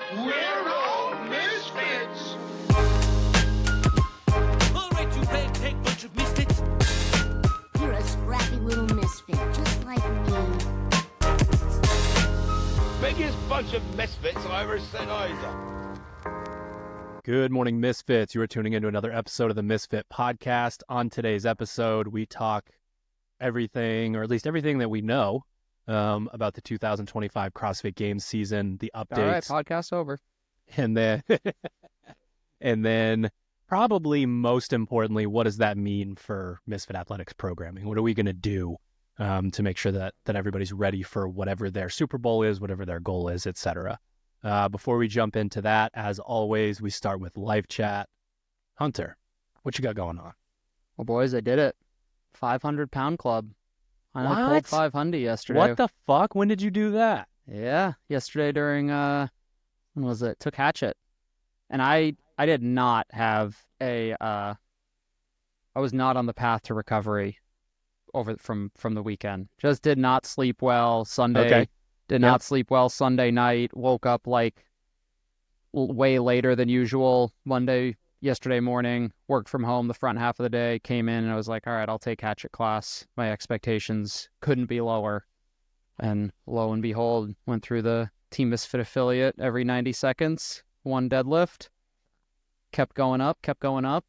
We're all misfits! All right, you ragtag bunch of misfits. You're a scrappy little misfit, just like me. Biggest bunch of misfits I ever set eyes on. Good morning, Misfits. You are tuning into another episode of the Misfit Podcast. On today's episode, we talk everything, or at least everything that we know about the 2025 CrossFit Games season, the updates. All right, podcast over. And then, and then probably most importantly, what does that mean for Misfit Athletics programming? What are we going to do to make sure that everybody's ready for whatever their Super Bowl is, whatever their goal is, etc. Before we jump into that, as always, we start with live chat. Hunter, what you got going on? Well, boys, I did it. 500-pound club. I pulled 500 yesterday. What the fuck? When did you do that? Yeah, yesterday during, when was it? Took Hatchet. And I did not have I was not on the path to recovery from the weekend. Just did not sleep well Sunday. Okay. Did not sleep well Sunday night. Woke up like way later than usual yesterday morning. Worked from home the front half of the day. Came in and I was like, all right, I'll take Hatchet class. My expectations couldn't be lower. And lo and behold, went through the Team Misfit affiliate every 90 seconds. One deadlift. Kept going up.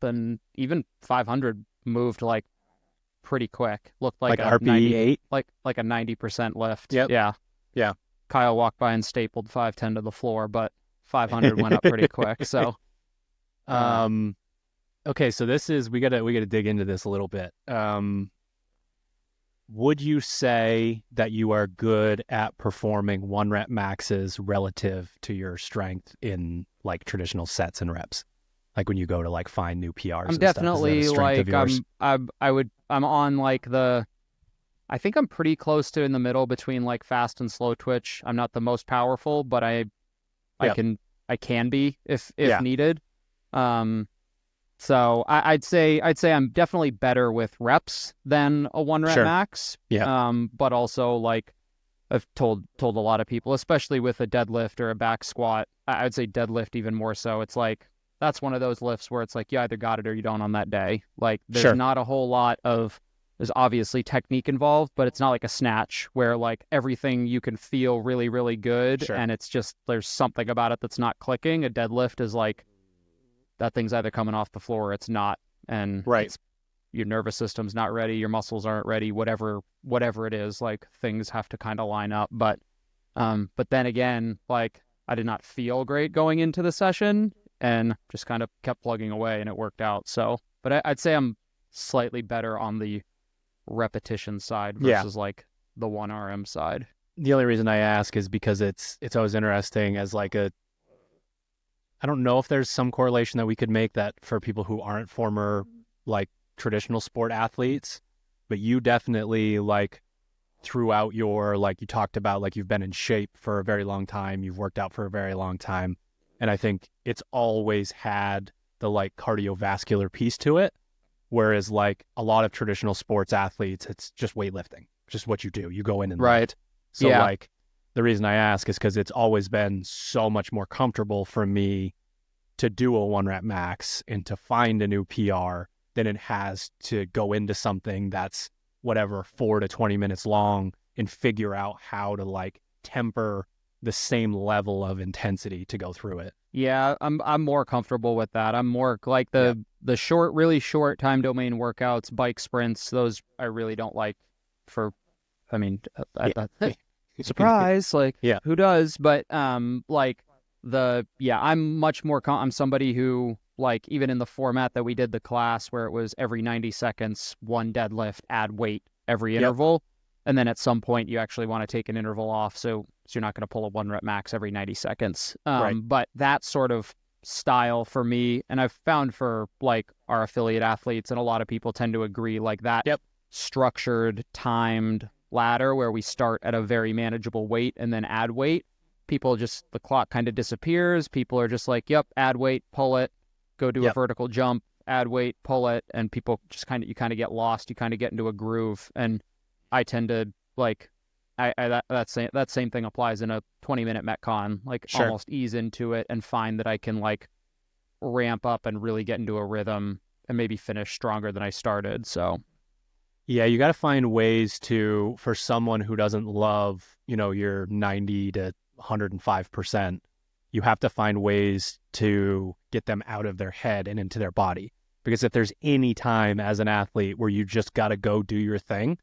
And even 500 moved like pretty quick. Looked like a RPE 8? like a 90% lift. Yep. Yeah. Yeah. Kyle walked by and stapled 510 to the floor, but 500 went up pretty quick. So, okay, so this is we gotta dig into this a little bit. Would you say that you are good at performing 1 rep maxes relative to your strength in like traditional sets and reps? Like when you go to like find new PRs. I'm and definitely stuff. Is that a strength of yours? I'm on like I think I'm pretty close to in the middle between like fast and slow twitch. I'm not the most powerful, but I can be if needed. So I'd say I'm definitely better with reps than a 1 rep max. Yeah. But also like I've told a lot of people, especially with a deadlift or a back squat, I'd say deadlift even more so. It's like that's one of those lifts where it's like you either got it or you don't on that day. Like there's not a whole lot of there's obviously technique involved, but it's not like a snatch where like everything you can feel really, really good. And it's just, there's something about it that's not clicking. A deadlift is like, that thing's either coming off the floor or it's not. And your nervous system's not ready. Your muscles aren't ready, whatever it is, like things have to kind of line up. But then again, like I did not feel great going into the session and just kind of kept plugging away and it worked out. So, but I'd say I'm slightly better on the repetition side versus like the 1 RM side. The only reason I ask is because it's always interesting as like I don't know if there's some correlation that we could make that for people who aren't former like traditional sport athletes, but you definitely like throughout your, like you talked about, like you've been in shape for a very long time, you've worked out for a very long time. And I think it's always had the like cardiovascular piece to it. Whereas like a lot of traditional sports athletes, it's just weightlifting, just what you do. You go in and lift. So like the reason I ask is because it's always been so much more comfortable for me to do a 1 rep max and to find a new PR than it has to go into something that's whatever 4 to 20 minutes long and figure out how to like temper the same level of intensity to go through it. Yeah, I'm more comfortable with that. I'm more like the short, really short time domain workouts, bike sprints. Those I really don't like. Surprise, like who does? But I'm much more. I'm somebody who like even in the format that we did the class where it was every 90 seconds, 1 deadlift, add weight every interval. And then at some point you actually want to take an interval off. So you're not going to pull a 1 rep max every 90 seconds. But that sort of style for me, and I've found for like our affiliate athletes, and a lot of people tend to agree, like that structured, timed ladder where we start at a very manageable weight and then add weight. The clock kind of disappears. People are just like, yep, add weight, pull it, go do a vertical jump, add weight, pull it. And people just you kind of get lost. You kind of get into a groove. And I tend to like that same thing applies in a 20-minute Metcon. Like Sure. almost ease into it and find that I can like ramp up and really get into a rhythm and maybe finish stronger than I started. So Yeah, you got to find ways to, for someone who doesn't love, your 90 to 105%, you have to find ways to get them out of their head and into their body. Because if there's any time as an athlete where you just got to go do your thing,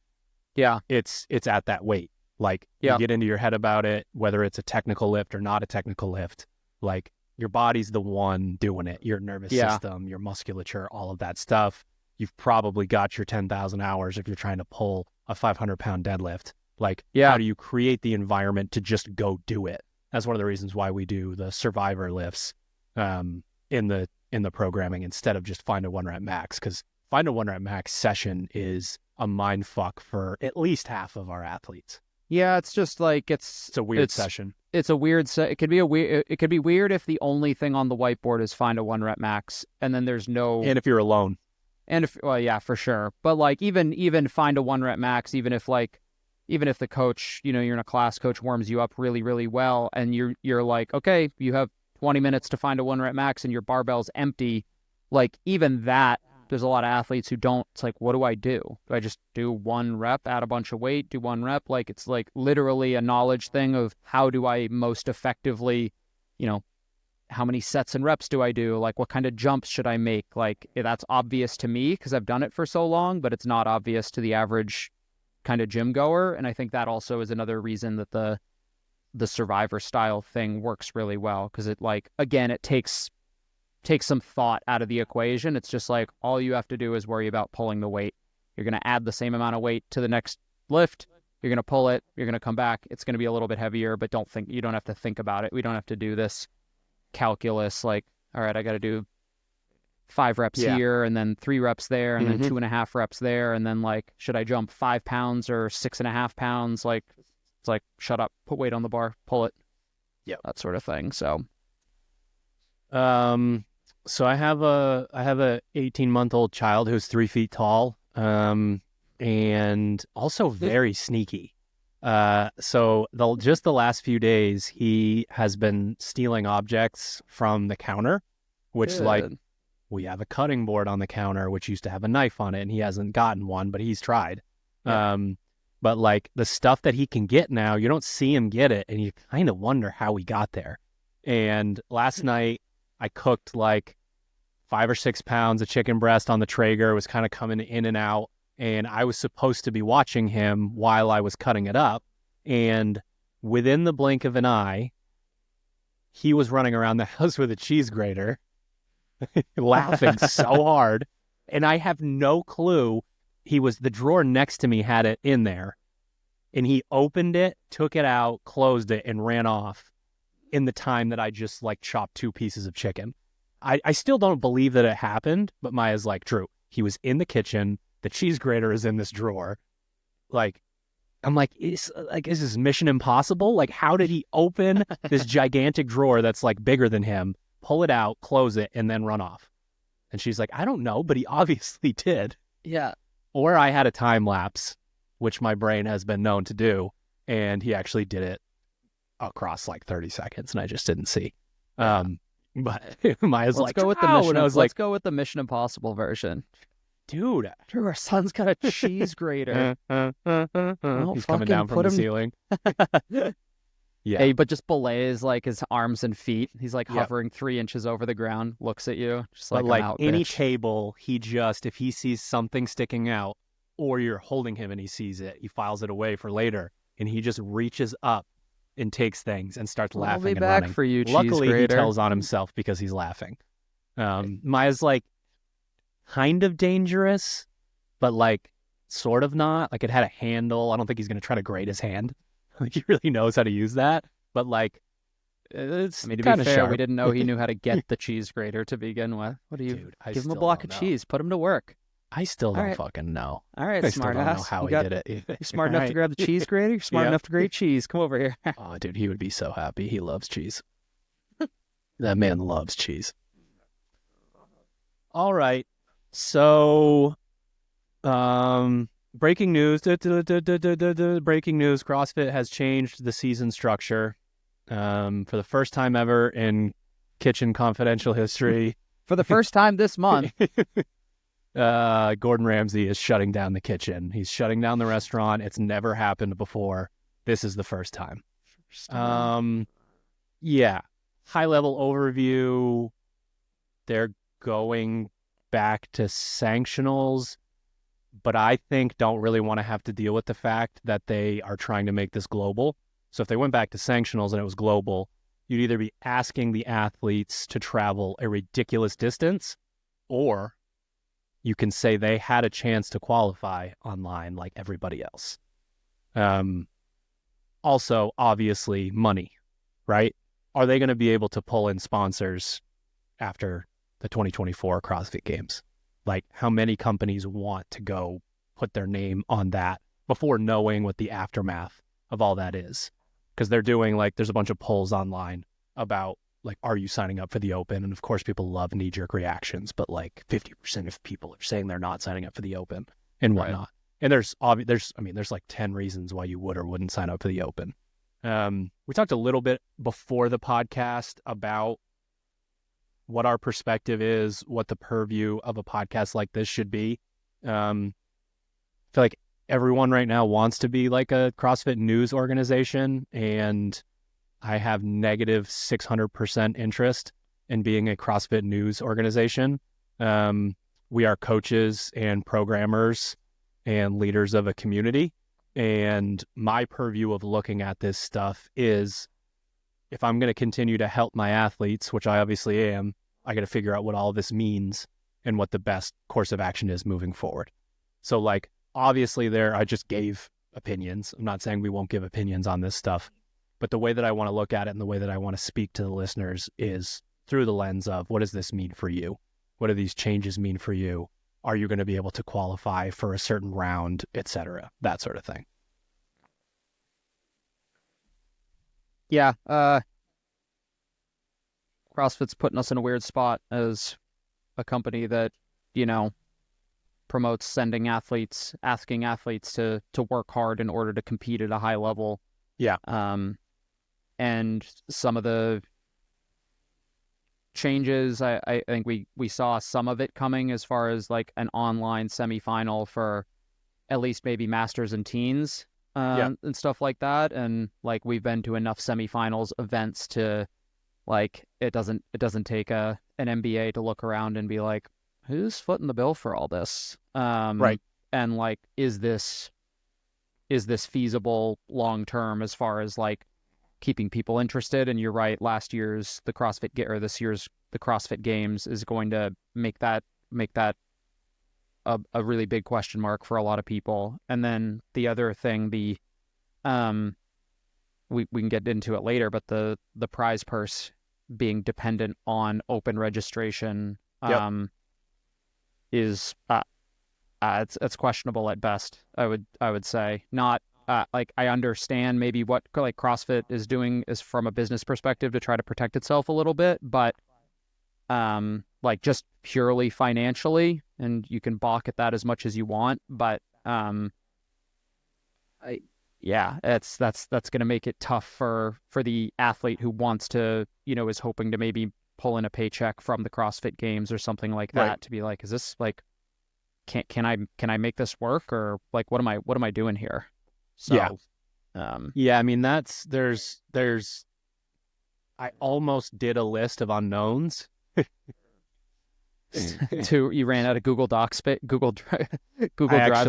yeah, it's at that weight. Like you get into your head about it, whether it's a technical lift or not a technical lift, like your body's the one doing it, your nervous system, your musculature, all of that stuff. You've probably got your 10,000 hours if you're trying to pull a 500-pound deadlift. Like, how do you create the environment to just go do it? That's one of the reasons why we do the survivor lifts in the programming instead of just find a 1-rep max, because find a 1-rep max session is a mind fuck for at least half of our athletes. Yeah, it's just like it's a weird session. It's a weird it could be it could be weird if the only thing on the whiteboard is find a 1-rep max, and then there's no. And if you're alone. And if, well, yeah, for sure. But like even find a 1-rep max, even if the coach, you're in a class, coach warms you up really, really well, and you're like, okay, you have 20 minutes to find a 1-rep max and your barbell's empty. Like even that, there's a lot of athletes who don't. It's like, what do I do? Do I just do 1 rep, add a bunch of weight, do 1 rep? Like it's like literally a knowledge thing of how do I most effectively, how many sets and reps do I do? Like, what kind of jumps should I make? Like, that's obvious to me because I've done it for so long, but it's not obvious to the average kind of gym goer. And I think that also is another reason that the survivor style thing works really well, because it, like, again, it takes some thought out of the equation. It's just like all you have to do is worry about pulling the weight. You're going to add the same amount of weight to the next lift. You're going to pull it. You're going to come back. It's going to be a little bit heavier, but you don't have to think about it. We don't have to do this calculus like, all right, I got to do 5 reps here and then 3 reps there and then 2.5 reps there, and then like, should I jump 5 pounds or 6.5 pounds? Like, it's like, shut up, put weight on the bar, pull it, that sort of thing. So I have a 18-month-old child who's 3 feet tall, and also very sneaky. So just the last few days, he has been stealing objects from the counter, which like we have a cutting board on the counter, which used to have a knife on it, and he hasn't gotten one, but he's tried. Yeah. But like the stuff that he can get now, you don't see him get it, and you kind of wonder how he got there. And last night I cooked like 5 or 6 pounds of chicken breast on the Traeger. It was kind of coming in and out. And I was supposed to be watching him while I was cutting it up. And within the blink of an eye, he was running around the house with a cheese grater, laughing so hard. And I have no clue. The drawer next to me had it in there. And he opened it, took it out, closed it, and ran off in the time that I just like chopped 2 pieces of chicken. I still don't believe that it happened, but Maya's like, Drew, he was in the kitchen. The cheese grater is in this drawer. Like, I'm like, is this Mission Impossible? Like, how did he open this gigantic drawer that's like bigger than him, pull it out, close it, and then run off? And she's like, I don't know, but he obviously did. Yeah. Or I had a time lapse, which my brain has been known to do, and he actually did it across like 30 seconds, and I just didn't see. But Maya's like, let's go with the Mission Impossible version. Dude, our son's got a cheese grater. He's coming down from the ceiling. Yeah. Hey, but just belays like his arms and feet. He's like hovering 3 inches over the ground, looks at you, just like, but like out, any bitch. table, if he sees something sticking out, or you're holding him and he sees it, he files it away for later, and he just reaches up and takes things and starts laughing. I'll be and back running. for you, cheese Luckily, grater. he tells on himself because he's laughing. Maya's like kind of dangerous, but like sort of not. Like it had a handle. I don't think he's going to try to grate his hand. Like he really knows how to use that. But like, it's to be fair, sharp. We didn't know he knew how to get the cheese grater to begin with. What do you? Dude, give him a block of cheese. Put him to work. I still don't fucking know. All right, I smart still don't ass. know how he did it. You're smart enough to grab the cheese grater. You're smart enough to grate cheese. Come over here. Oh, dude, he would be so happy. He loves cheese. That man loves cheese. All right. So, Breaking news. Breaking news. CrossFit has changed the season structure for the first time ever in Kitchen Confidential history. For the first time this month. Gordon Ramsay is shutting down the kitchen. He's shutting down the restaurant. It's never happened before. This is the first time. Yeah. High level overview. They're going back to sanctionals, but I think don't really want to have to deal with the fact that they are trying to make this global. So if they went back to sanctionals and it was global, you'd either be asking the athletes to travel a ridiculous distance, or you can say they had a chance to qualify online like everybody else. Also, obviously, money, right? Are they going to be able to pull in sponsors after the 2024 CrossFit Games? Like, how many companies want to go put their name on that before knowing what the aftermath of all that is? Because they're doing, like, there's a bunch of polls online about, like, are you signing up for the Open? And of course, people love knee-jerk reactions, but like 50% of people are saying they're not signing up for the Open and whatnot. Right. And there's like 10 reasons why you would or wouldn't sign up for the Open. We talked a little bit before the podcast about what our perspective is, what the purview of a podcast like this should be. I feel like everyone right now wants to be like a CrossFit news organization, and I have negative 600% interest in being a CrossFit news organization. We are coaches and programmers and leaders of a community. And my purview of looking at this stuff is, if I'm going to continue to help my athletes, which I obviously am, I got to figure out what all this means and what the best course of action is moving forward. So, like, obviously I just gave opinions. I'm not saying we won't give opinions on this stuff, but the way that I want to look at it and the way that I want to speak to the listeners is through the lens of, what does this mean for you? What do these changes mean for you? Are you going to be able to qualify for a certain round, etc.? That sort of thing. Yeah. CrossFit's putting us in a weird spot as a company that, promotes asking athletes to work hard in order to compete at a high level. Yeah. And some of the changes, I think we saw some of it coming, as far as like an online semifinal for at least maybe masters and teens, and stuff like that. And like, we've been to enough semifinals events to, like, it doesn't take an MBA to look around and be like, who's footing the bill for all this? Right. And like, is this feasible long term as far as like keeping people interested? And you're right, this year's the CrossFit Games is going to make that a really big question mark for a lot of people. And then the other thing, we can get into it later, but the prize purse being dependent on open registration is it's questionable at best. I would say. Not like, I understand maybe what like CrossFit is doing is from a business perspective to try to protect itself a little bit, but like, just purely financially, and you can balk at that as much as you want, but that's going to make it tough for the athlete who wants to, is hoping to maybe pull in a paycheck from the CrossFit Games or something like that, right, to be like, is this like, can I make this work, or like, what am I doing here? So, I mean, there's I almost did a list of unknowns. You ran out of Google Docs, Google Drive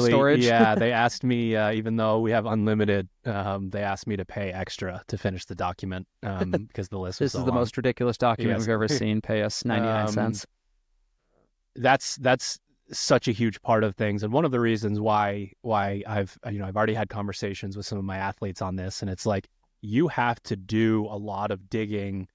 storage. Yeah, they asked me, even though we have unlimited, they asked me to pay extra to finish the document because the list was so This is the long. Most ridiculous document we've ever seen. Pay us 99 cents. That's such a huge part of things, and one of the reasons why I've already had conversations with some of my athletes on this, and it's like, you have to do a lot of digging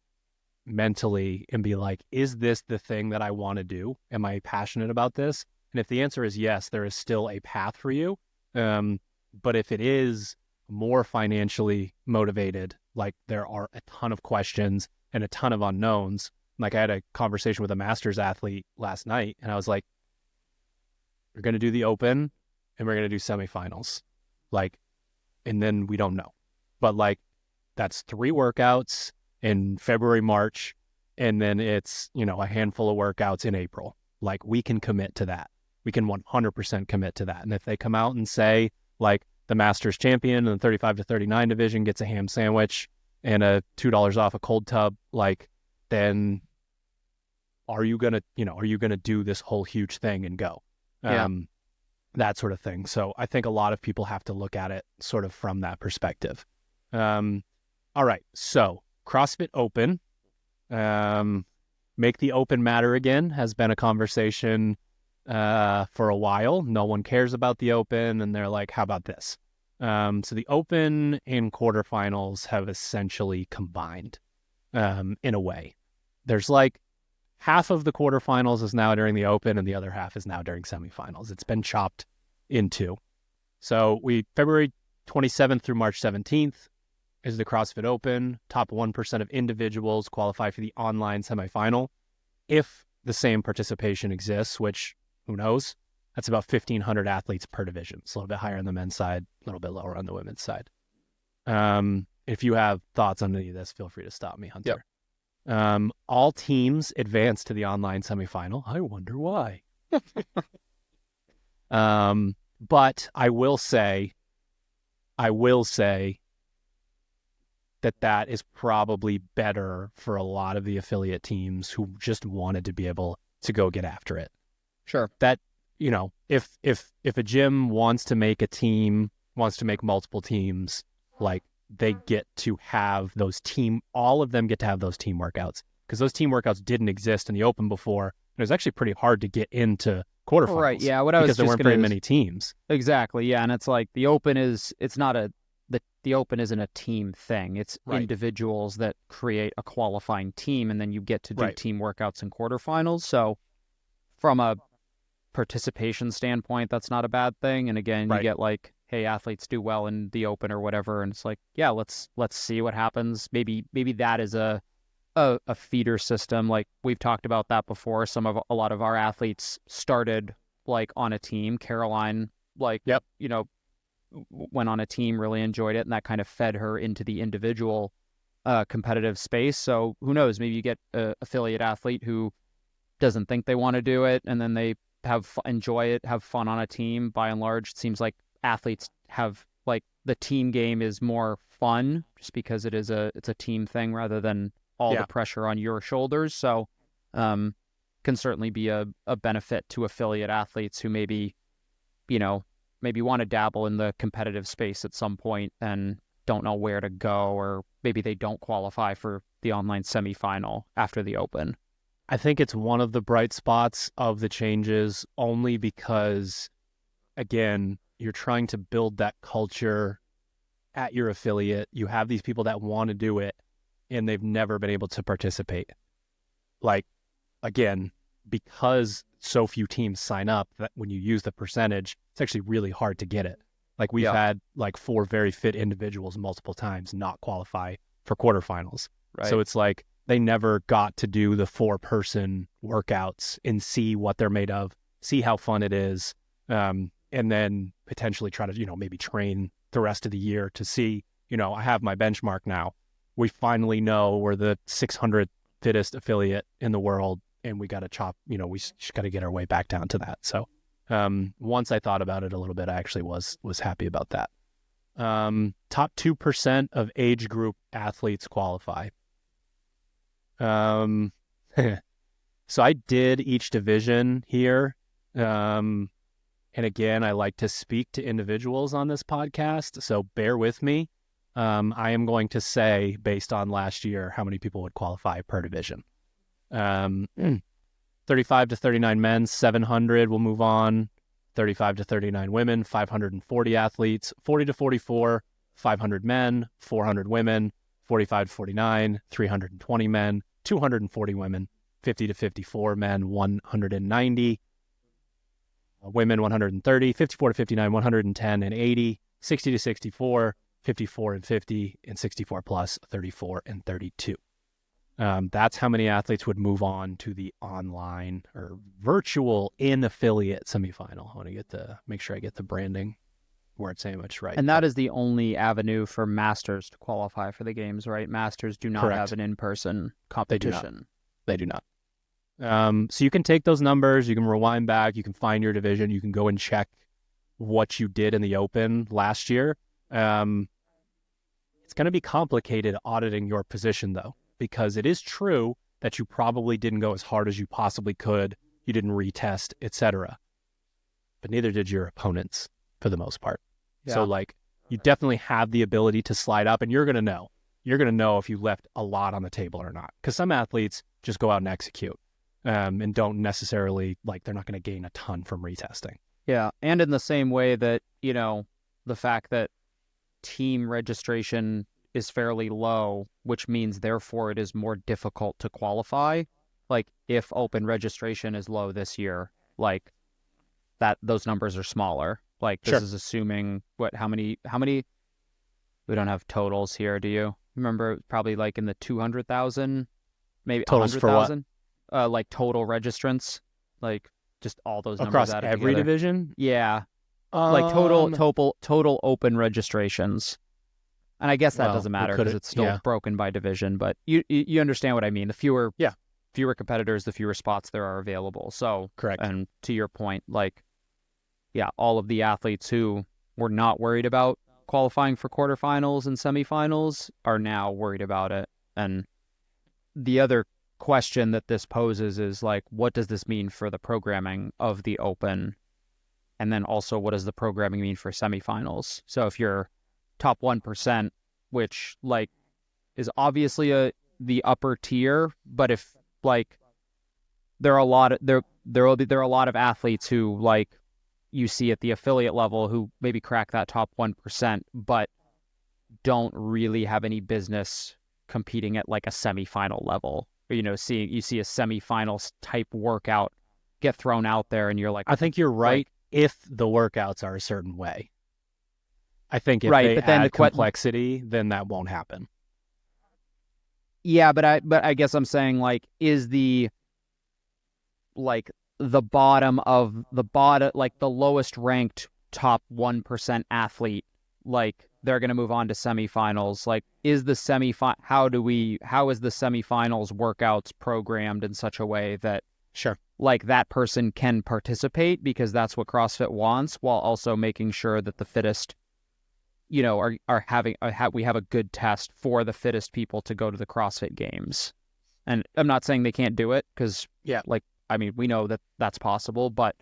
mentally and be like, is this the thing that I want to do? Am I passionate about this? And if the answer is yes, there is still a path for you. But if it is more financially motivated, like, there are a ton of questions and a ton of unknowns. Like, I had a conversation with a masters athlete last night, and I was like, you're going to do the Open, and we're going to do semifinals. Like, and then we don't know. But like, that's 3 workouts in February, March, and then it's, you know, a handful of workouts in April. Like, we can commit to that. We can 100% commit to that. And if they come out and say, like, the Masters champion in the 35 to 39 division gets a ham sandwich and a $2 off a cold tub, like, then are you going to do this whole huge thing and go? Yeah. That sort of thing. So I think a lot of people have to look at it sort of from that perspective. All right. So CrossFit Open, make the open matter again, has been a conversation for a while. No one cares about the open, and they're like, how about this? So the open and quarterfinals have essentially combined in a way. There's like half of the quarterfinals is now during the open, and the other half is now during semifinals. It's been chopped in 2. So February 27th through March 17th is the CrossFit Open. Top 1% of individuals qualify for the online semifinal. If the same participation exists, which who knows, that's about 1,500 athletes per division. It's a little bit higher on the men's side, a little bit lower on the women's side. If you have thoughts on any of this, feel free to stop me, Hunter. Yep. All teams advance to the online semifinal. I wonder why. But I will say that is probably better for a lot of the affiliate teams who just wanted to be able to go get after it. Sure. That, you know, if a gym wants to make multiple teams, like, they get to have all of them get to have those team workouts, because those team workouts didn't exist in the open before. It was actually pretty hard to get into quarterfinals. Right. Yeah. What I was because there weren't very many teams. Exactly. Yeah. And it's like the open the open isn't a team thing. It's individuals that create a qualifying team, and then you get to do team workouts in quarterfinals. So from a participation standpoint, that's not a bad thing. And again, you get like, hey, athletes do well in the open or whatever, and it's like, yeah, let's see what happens. Maybe that is a feeder system. Like, we've talked about that before. A lot of our athletes started like on a team. Caroline, like, you know, went on a team, really enjoyed it, and that kind of fed her into the individual competitive space. So who knows, maybe you get an affiliate athlete who doesn't think they want to do it, and then they enjoy it, have fun on a team. By and large, it seems like athletes have, like, the team game is more fun just because it's a team thing rather than all the pressure on your shoulders. So can certainly be a benefit to affiliate athletes who maybe want to dabble in the competitive space at some point and don't know where to go, or maybe they don't qualify for the online semifinal after the open. I think it's one of the bright spots of the changes, only because, again, you're trying to build that culture at your affiliate. You have these people that want to do it, and they've never been able to participate. Like, again, because so few teams sign up, that when you use the percentage, it's actually really hard to get it. Like, we've had like 4 very fit individuals multiple times not qualify for quarterfinals. Right. So it's like they never got to do the 4-person workouts and see what they're made of, see how fun it is, and then potentially try to, maybe train the rest of the year to see, I have my benchmark now. We finally know we're the 600th fittest affiliate in the world, and we got to chop, we just got to get our way back down to that. So once I thought about it a little bit, I actually was happy about that. Top 2% of age group athletes qualify. So I did each division here. And again, I like to speak to individuals on this podcast, so bear with me. I am going to say, based on last year, how many people would qualify per division. 35 to 39 men, 700 will move on. 35 to 39 women, 540 athletes. 40 to 44, 500 men, 400 women. 45 to 49, 320 men, 240 women. 50 to 54 men, 190. Women, 130. 54 to 59, 110 and 80. 60 to 64, 54 and 50. And 64 plus, 34 and 32. That's how many athletes would move on to the online or virtual in-affiliate semifinal. I want to make sure I get the branding word sandwich right. And that is the only avenue for masters to qualify for the games, right? Masters do not have an in-person competition. They do not. So you can take those numbers, you can rewind back, you can find your division, you can go and check what you did in the Open last year. It's going to be complicated auditing your position, though, because it is true that you probably didn't go as hard as you possibly could, you didn't retest, etc. But neither did your opponents for the most part. Yeah. So like you definitely have the ability to slide up, and you're going to know. You're going to know if you left a lot on the table or not, because some athletes just go out and execute and don't necessarily, like, they're not going to gain a ton from retesting. Yeah, and in the same way that, you know, the fact that team registration is fairly low, which means therefore it is more difficult to qualify. Like if open registration is low this year, like that, those numbers are smaller. Like this is assuming how many, we don't have totals here. Do you remember? Probably like in the 200,000, maybe totals 100,000, like total registrants, like just all those numbers across added every together. division. Yeah. Like total open registrations. And I guess that doesn't matter because it's still broken by division, but you understand what I mean. The fewer competitors, the fewer spots there are available. So correct. And to your point, like, yeah, all of the athletes who were not worried about qualifying for quarterfinals and semifinals are now worried about it. And the other question that this poses is like, what does this mean for the programming of the Open? And then also, what does the programming mean for semifinals? So if you're top 1%, which like is obviously the upper tier, but if like there are a lot of athletes who like you see at the affiliate level who maybe crack that top 1%, but don't really have any business competing at like a semifinal level. Or, you know, you see a semifinals type workout get thrown out there, and you're like, I think you're right. If the workouts are a certain way, I think if they add complexity, then that won't happen. Yeah, but I guess I'm saying like, is the like the bottom of the bottom, like the lowest ranked top 1% athlete, like they're going to move on to semifinals. Like, is the how is the semifinals workouts programmed in such a way that like that person can participate because that's what CrossFit wants, while also making sure that the fittest, you know, we have a good test for the fittest people to go to the CrossFit Games. And I'm not saying they can't do it because like, I mean, we know that that's possible, but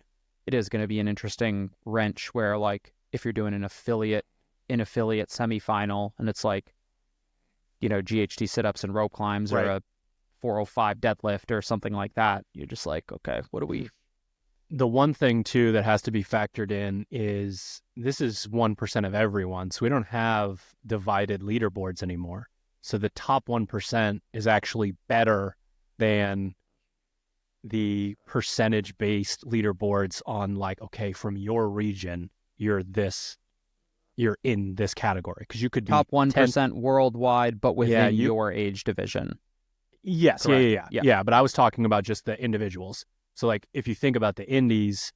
it is going to be an interesting wrench where like if you're doing an affiliate semifinal and it's like, you know, GHD sit-ups and rope climbs or a 405 deadlift or something like that, you're just like, okay, what do we... The one thing too that has to be factored in is this is 1% of everyone, so we don't have divided leaderboards anymore. So the top 1% is actually better than the percentage-based leaderboards on like, okay, from your region, you're in this category, because you could be top 1% worldwide, but within your age division. Yes, yeah. But I was talking about just the individuals. So like, if you think about the indies,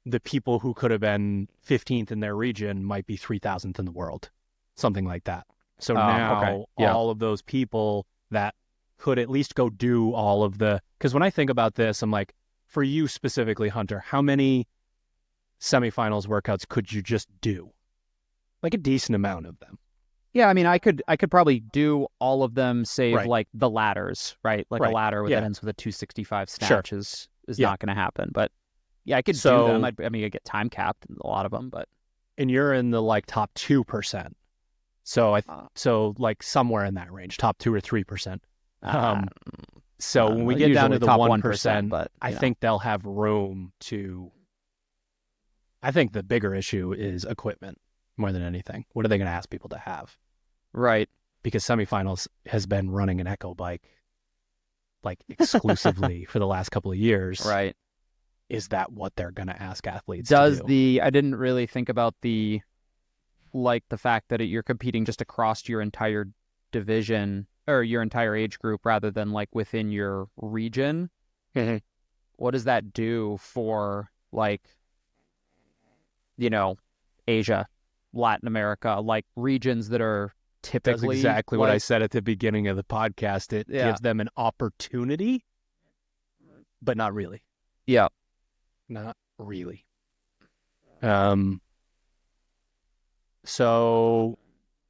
the people who could have been 15th in their region might be 3,000th in the world, something like that. So now all of those people that could at least go do all of the, because when I think about this, I'm like, for you specifically, Hunter, how many semifinals workouts could you just do? Like a decent amount of them. Yeah, I mean, I could probably do all of them, save like the ladders, right? Like a ladder that ends with a 265 snatch is not going to happen. But yeah, I could do them. I get time capped in a lot of them, but and you're in the like top 2%. So so like somewhere in that range, top 2 or 3%. So when we get down to the 1%, but I think they'll have room to. I think the bigger issue is equipment more than anything. What are they going to ask people to have? Right. Because semifinals has been running an Echo bike like exclusively for the last couple of years. Right. Is that what they're going to ask athletes to do? I didn't really think about the fact that you're competing just across your entire division. or your entire age group rather than like within your region, what does that do for like, Asia, Latin America, like regions that are That's typically exactly what I like, said at the beginning of the podcast. It Yeah. gives them an opportunity, but not really. Yeah. Not really. So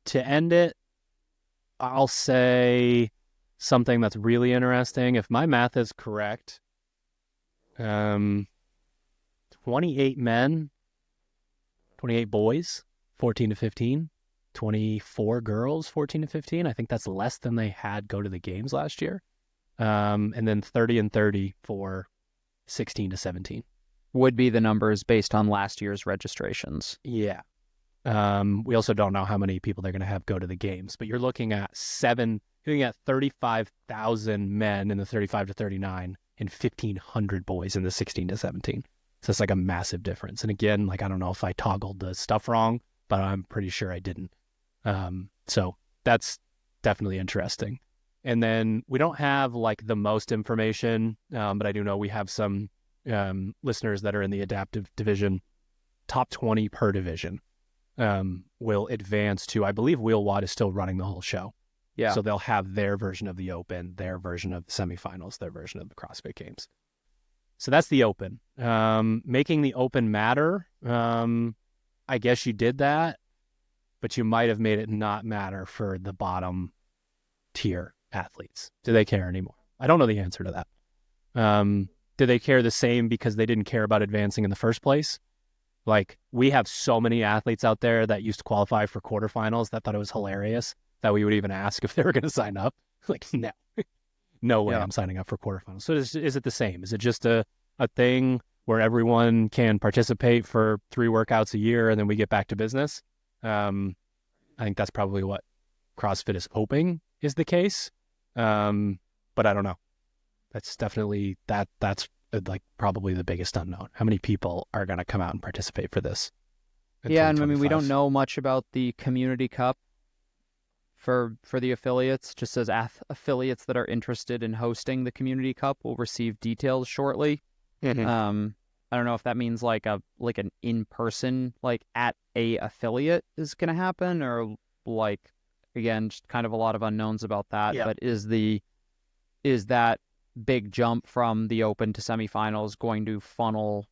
to end it, I'll say something that's really interesting. If my math is correct, 28 men, 28 boys, 14 to 15, 24 girls, 14 to 15. I think that's less than they had go to the games last year. And then 30 and 30 for 16 to 17. Would be the numbers based on last year's registrations. Yeah. We also don't know how many people they're going to have go to the games, but you're looking at 35,000 men in the 35 to 39 and 1,500 boys in the 16 to 17. So it's like a massive difference. And again, like, I don't know if I toggled the stuff wrong, but I'm pretty sure I didn't. So that's definitely interesting. And then we don't have like the most information, but I do know we have some listeners that are in the adaptive division. Top 20 per division will advance to, I believe SugarWOD is still running the whole show. Yeah. So they'll have their version of the Open, their version of the semifinals, their version of the CrossFit Games. So that's the Open. Making the Open matter, I guess you did that, but you might have made it not matter for the bottom tier athletes. Do they care anymore? I don't know the answer to that. Do they care the same because they didn't care about advancing in the first place? Like, we have so many athletes out there that used to qualify for quarterfinals that thought it was hilarious that we would even ask if they were going to sign up. Like, no. No way I'm signing up for quarterfinals. So is it the same? Is it just a thing where everyone can participate for 3 workouts a year and then we get back to business? I think that's probably what CrossFit is hoping is the case. But I don't know. That's definitely, that's like probably the biggest unknown. How many people are going to come out and participate for this? Yeah, and I mean, we don't know much about the Community Cup for the affiliates. Just as affiliates that are interested in hosting the Community Cup will receive details shortly. I don't know if that means like an in-person, like at a affiliate is going to happen, or like, again, just kind of a lot of unknowns about that. Yeah. But is that big jump from the Open to semifinals going to funnel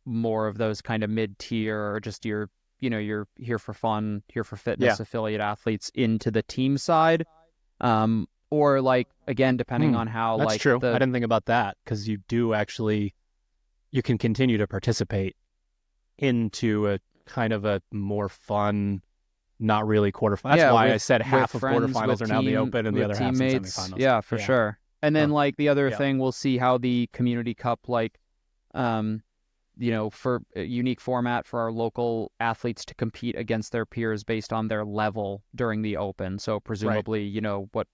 more of those kind of mid-tier, or just your here for fun, here for fitness affiliate athletes into the team side? Or like, again, depending on how, that's like, true. I didn't think about that, because you do actually, you can continue to participate into a kind of a more fun, not really quarterfinals. That's why I said half of friends, quarterfinals are now the Open and the other half in teammates. semifinals. Yeah, for sure. And then like the other Yeah. thing, we'll see how the Community Cup, like, for a unique format for our local athletes to compete against their peers based on their level during the Open. So presumably, what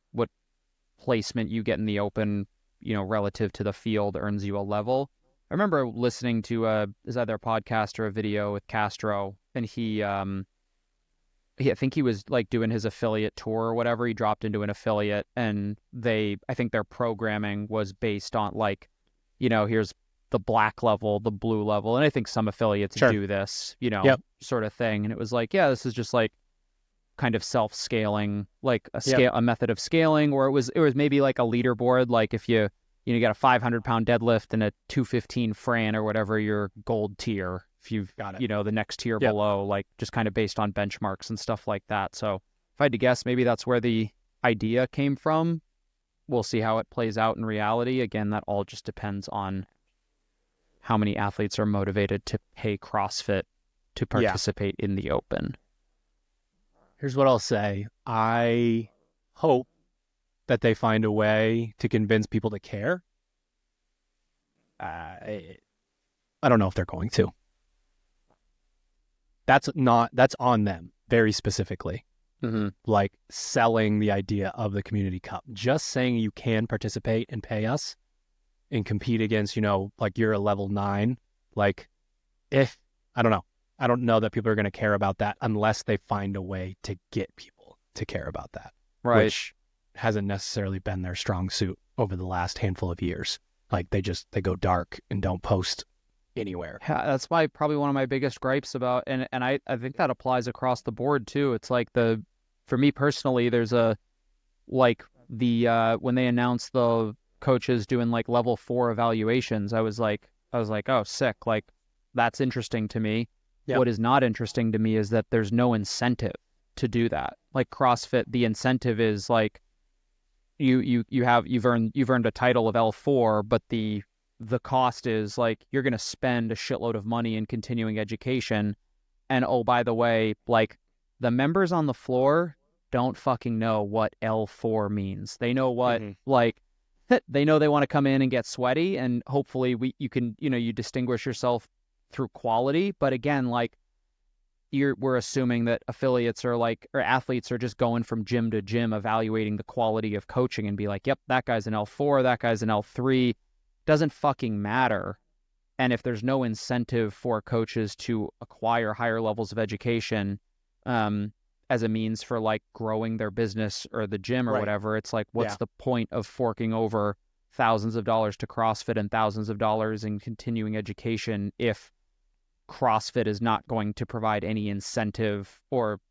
placement you get in the Open, relative to the field earns you a level. I remember listening to is either a podcast or a video with Castro, and I think he was like doing his affiliate tour or whatever. He dropped into an affiliate, and I think their programming was based on like, here's the black level, the blue level. And I think some affiliates do this, sort of thing. And it was like, this is just like kind of self-scaling, like a method of scaling, or it was maybe like a leaderboard. Like if you got a 500-pound deadlift and a 215 Fran or whatever, your gold tier. If you've got it, the next tier below, like just kind of based on benchmarks and stuff like that. So if I had to guess, maybe that's where the idea came from. We'll see how it plays out in reality. Again, that all just depends on how many athletes are motivated to pay CrossFit to participate in the Open. Here's what I'll say. I hope that they find a way to convince people to care. I don't know if they're going to. That's on them very specifically. Like selling the idea of the Community Cup. Just saying you can participate and pay us and compete against, like you're a level 9. Like, I don't know. I don't know that people are going to care about that unless they find a way to get people to care about that. Right. Which hasn't necessarily been their strong suit over the last handful of years. Like they go dark and don't post anywhere. Yeah, that's probably one of my biggest gripes about, and I think that applies across the board too. It's like for me personally, there's when they announced the coaches doing like level 4 evaluations, I was like, oh, sick. Like that's interesting to me. Yep. What is not interesting to me is that there's no incentive to do that. Like CrossFit, the incentive is like you've earned a title of L4, but the cost is like you're going to spend a shitload of money in continuing education. And oh, by the way, like the members on the floor don't fucking know what L4 means. They know what like they know they want to come in and get sweaty, and hopefully you distinguish yourself through quality. But again, like we're assuming that affiliates or athletes are just going from gym to gym evaluating the quality of coaching and be like, yep, that guy's an L4, that guy's an L3. Doesn't fucking matter. And if there's no incentive for coaches to acquire higher levels of education as a means for like growing their business or the gym or whatever, it's like, what's the point of forking over thousands of dollars to CrossFit and thousands of dollars in continuing education if CrossFit is not going to provide any incentive or,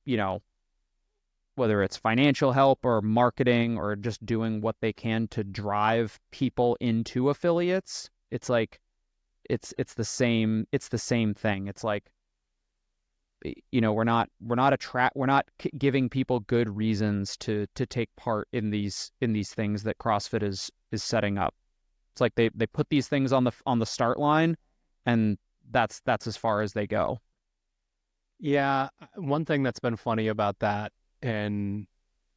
whether it's financial help or marketing or just doing what they can to drive people into affiliates? It's like, it's the same thing. It's like, we're not giving people good reasons to take part in these things that CrossFit is setting up. It's like they put these things on the start line, and that's as far as they go. Yeah, one thing that's been funny about that and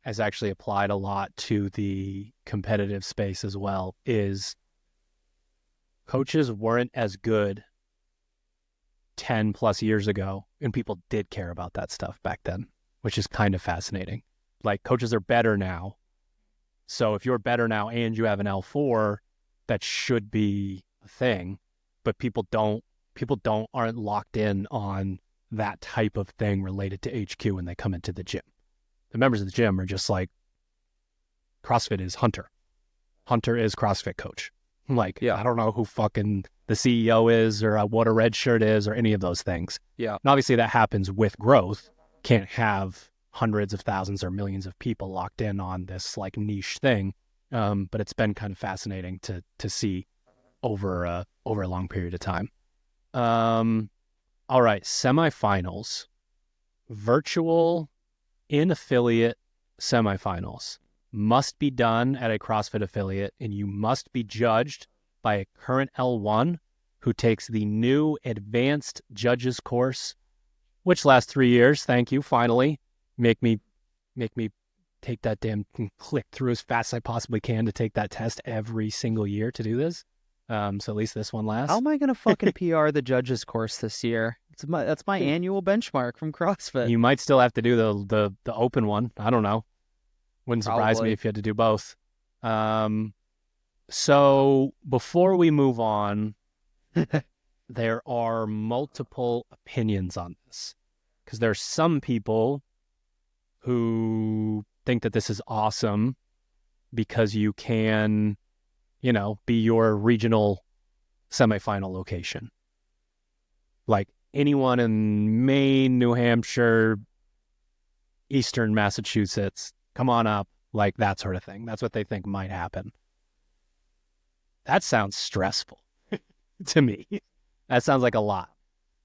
has actually applied a lot to the competitive space as well is coaches weren't as good 10 plus years ago, and people did care about that stuff back then, which is kind of fascinating. Like coaches are better now. So if you're better now and you have an L4, that should be a thing, but people aren't locked in on that type of thing related to HQ when they come into the gym. The members of the gym are just like, CrossFit is Hunter. Hunter is CrossFit coach. Like, I don't know who fucking the CEO is or what a red shirt is or any of those things. Yeah. And obviously that happens with growth. Can't have hundreds of thousands or millions of people locked in on this like niche thing. But it's been kind of fascinating to see over a long period of time. All right, semifinals, virtual in-affiliate semifinals must be done at a CrossFit affiliate, and you must be judged by a current L1 who takes the new advanced judges course, which lasts 3 years. Thank you. Finally, make me take that damn click through as fast as I possibly can to take that test every single year to do this. So at least this one lasts. How am I going to fucking PR the judges course this year? That's my annual benchmark from CrossFit. You might still have to do the open one. I don't know. Wouldn't surprise me if you had to do both. So before we move on, there are multiple opinions on this because there's some people who think that this is awesome because you can, be your regional semifinal location. Like anyone in Maine, New Hampshire, Eastern Massachusetts, come on up, like that sort of thing. That's what they think might happen. That sounds stressful to me. That sounds like a lot.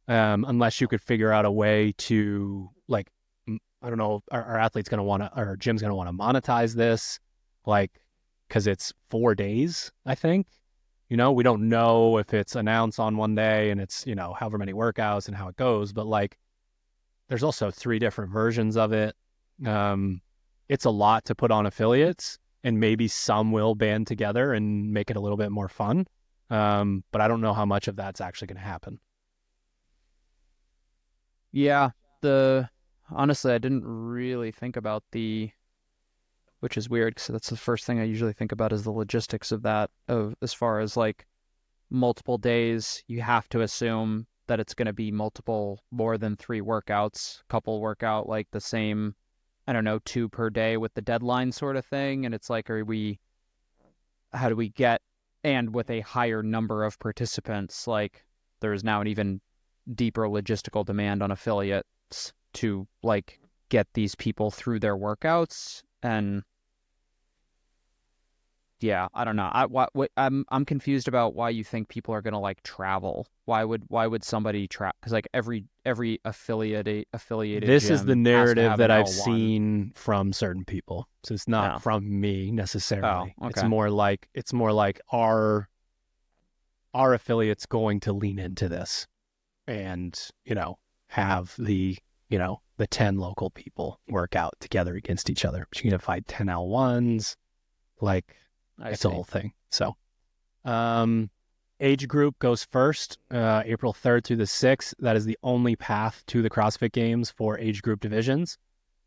Unless you could figure out a way to, like, I don't know, our athlete's going to want to, our gym's going to want to monetize this, like, because it's 4 days, I think. We don't know if it's announced on one day and it's, however many workouts and how it goes, but like, there's also 3 different versions of it. It's a lot to put on affiliates, and maybe some will band together and make it a little bit more fun. But I don't know how much of that's actually going to happen. Yeah, honestly, I didn't really think about which is weird because that's the first thing I usually think about is the logistics of that, as far as like multiple days. You have to assume that it's going to be more than 3 workouts, couple workout like the same I don't know, 2 per day with the deadline sort of thing. And it's like, how do we get, and with a higher number of participants, like there's now an even deeper logistical demand on affiliates to like get these people through their workouts. And yeah, I don't know. I'm confused about why you think people are gonna like travel. Why would somebody travel? Because like every affiliated This is gym the has to narrative have that an I've L1. seen from certain people. So it's not Oh. from me necessarily. Oh, It's okay. more like our affiliates going to lean into this and, have the 10 local people work out together against each other. But you can fight 10 L1s, like it's a whole thing. So, age group goes first, April 3rd through the 6th. That is the only path to the CrossFit Games for age group divisions.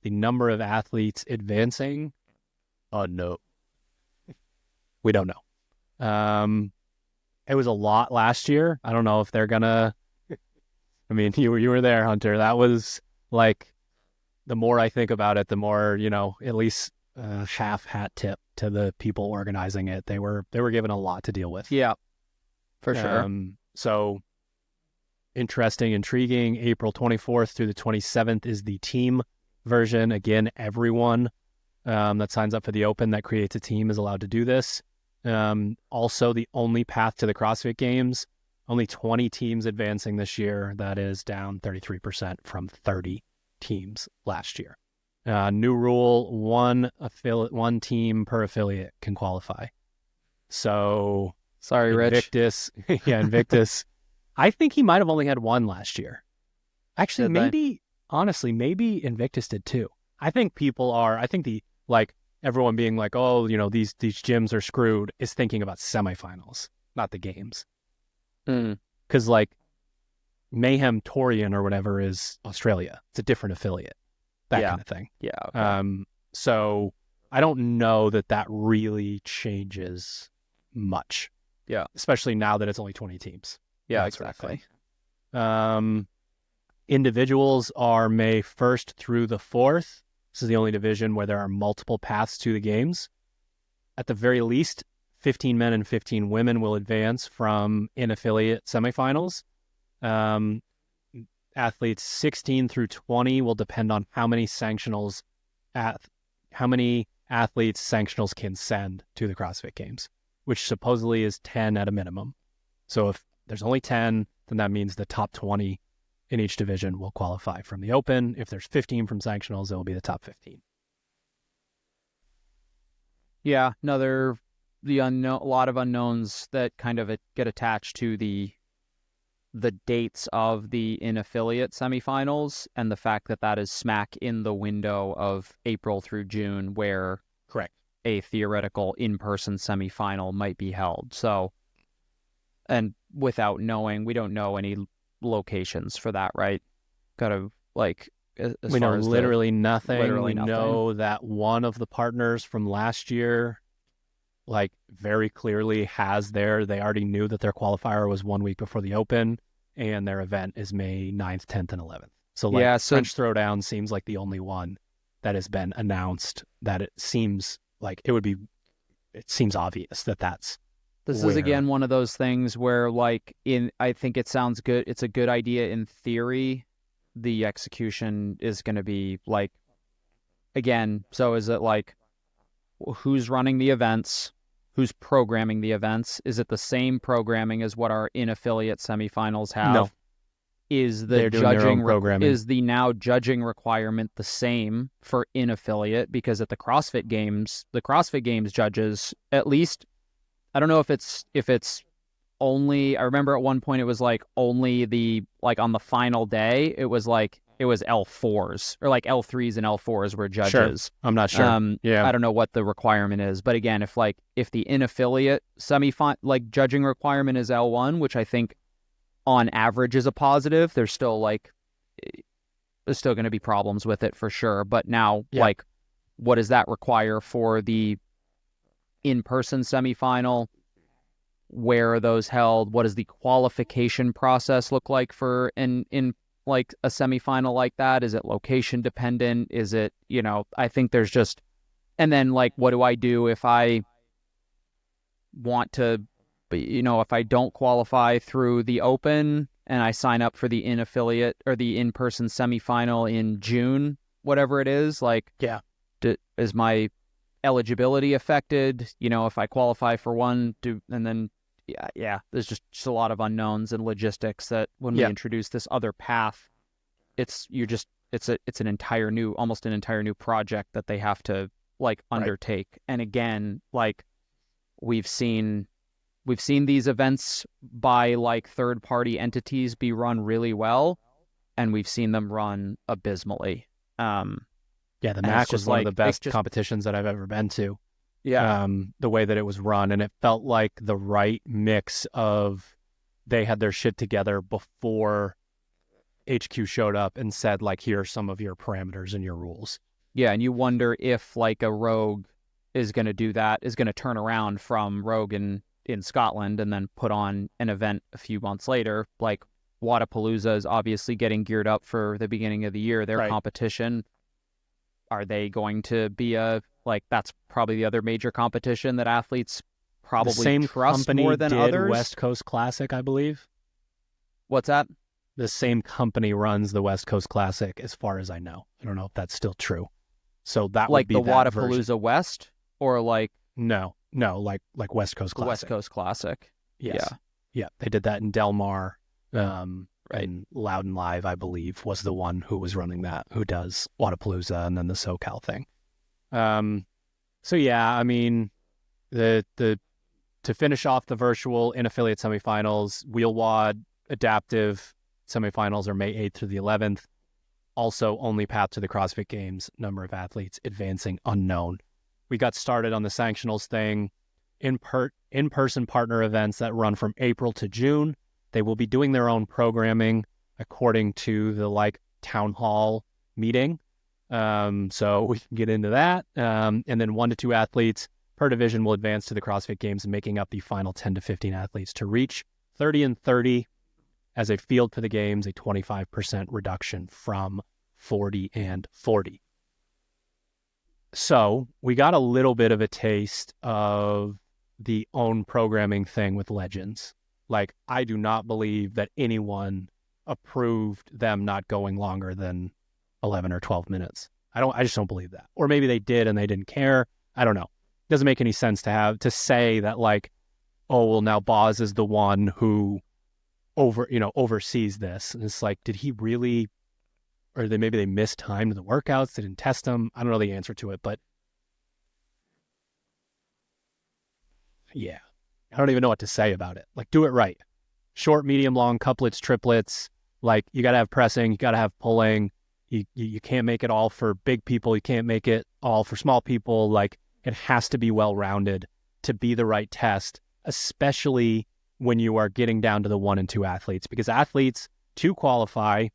The number of athletes advancing, no, we don't know. It was a lot last year. I don't know if they're gonna. I mean, you were there, Hunter. That was like, the more I think about it, the more at least half hat tip to the people organizing it. They were given a lot to deal with. Yeah, for sure. So interesting, intriguing. April 24th through the 27th is the team version. Again, everyone that signs up for the Open that creates a team is allowed to do this. Also, the only path to the CrossFit Games, only 20 teams advancing this year. That is down 33% from 30 teams last year. New rule, one team per affiliate can qualify. So Sorry, Rich. Invictus, Invictus. I think he might have only had one last year. Actually, honestly, maybe Invictus did too. I think everyone being like, oh, these gyms are screwed, is thinking about semifinals, not the games. Because like Mayhem Torian or whatever is Australia. It's a different affiliate, that kind of thing. Yeah. Okay. So I don't know that really changes much. Yeah. Especially now that it's only 20 teams. Yeah, that sort of exactly. thing. Individuals are May 1st through the 4th. This is the only division where there are multiple paths to the games. At the very least, 15 men and 15 women will advance from in-affiliate semifinals. Athletes 16 through 20 will depend on how many athletes sanctionals can send to the CrossFit Games, which supposedly is 10 at a minimum. So if there's only 10, then that means the top 20 in each division will qualify from the Open. If there's 15 from sanctionals, it will be the top 15. Yeah, a lot of unknowns that kind of get attached to the dates of the in-affiliate semifinals and the fact that is smack in the window of April through June where correct a theoretical in-person semifinal might be held. So, and without knowing, we don't know any locations for that, right? Gotta like we know literally nothing. Literally we nothing. know that one of the partners from last year, like very clearly they already knew that their qualifier was 1 week before the Open, and their event is May 9th, 10th, and 11th. So French Throwdown seems like the only one that has been announced that it seems like it seems obvious that's. This is again one of those things where I think it sounds good. It's a good idea in theory. The execution is going to be again, so is it who's running the events? Who's programming the events? Is it the same programming as what our in-affiliate semifinals have? No. Is They're doing their own programming. Is the now judging requirement the same for in-affiliate? Because at the CrossFit Games judges, at least, I don't know if it's only, I remember at one point it was only on the final day, it was L4s or L3s and L4s were judges. Sure. I'm not sure. I don't know what the requirement is, but again, if the in-affiliate judging requirement is L1, which I think on average is a positive, there's still going to be problems with it for sure. But now, what does that require for the in-person semifinal? Where are those held? What does the qualification process look like for an like a semifinal like that? Is it location dependent? Is it, I think there's just, and then like, what do I do if I want to, if I don't qualify through the open and I sign up for the in-affiliate or the in-person semifinal in June, whatever it is, like, Yeah. Is my eligibility affected? If I qualify for one, and then, there's just a lot of unknowns and logistics that when we introduce this other path, it's an entire new, almost an entire new project that they have to like undertake. Right. And again, like we've seen these events by like third-party entities be run really well, and we've seen them run abysmally. The MAC was one of the best competitions that I've ever been to. Yeah. The way that it was run, and it felt like the right mix of they had their shit together before HQ showed up and said, like, here are some of your parameters and your rules. Yeah, and you wonder if like a Rogue is going to do that, is going to turn around from Rogue in Scotland and then put on an event a few months later. Like Wodapalooza is obviously getting geared up for the beginning of the year, their competition. Are they going to be that's probably the other major competition that athletes probably the same trust more than did others? West Coast Classic, I believe. What's that? The same company runs the West Coast Classic, as far as I know. I don't know if that's still true. So that like would be the that Wodapalooza version. West, or like no, like West Coast Classic. West Coast Classic. Yes. Yeah, they did that in Del Mar. And Loudon Live, I believe, was the one who was running that, who does Wodapalooza and then the SoCal thing. So yeah, I mean, to finish off the virtual in-affiliate semifinals, WheelWOD adaptive semifinals are May 8th through the 11th. Also, only path to the CrossFit Games, number of athletes advancing unknown. We got started on the sanctionals thing, in-person partner events that run from April to June. They will be doing their own programming according to the town hall meeting. So we can get into that. And then 1 to 2 athletes per division will advance to the CrossFit Games, making up the final 10 to 15 athletes to reach 30 and 30 as a field for the games, a 25% reduction from 40 and 40. So we got a little bit of a taste of the own programming thing with Legends. Like, I do not believe that anyone approved them not going longer than 11 or 12 minutes. I just don't believe that. Or maybe they did and they didn't care. I don't know. It doesn't make any sense to say that now Boz is the one who oversees this. And it's like, did he really, or maybe they mistimed the workouts, they didn't test them. I don't know the answer to it, but yeah. I don't even know what to say about it. Like, do it right. Short, medium, long, couplets, triplets. Like, you got to have pressing. You got to have pulling. You can't make it all for big people. You can't make it all for small people. Like, it has to be well-rounded to be the right test, especially when you are getting down to the 1 and 2 athletes. Because athletes, to qualify,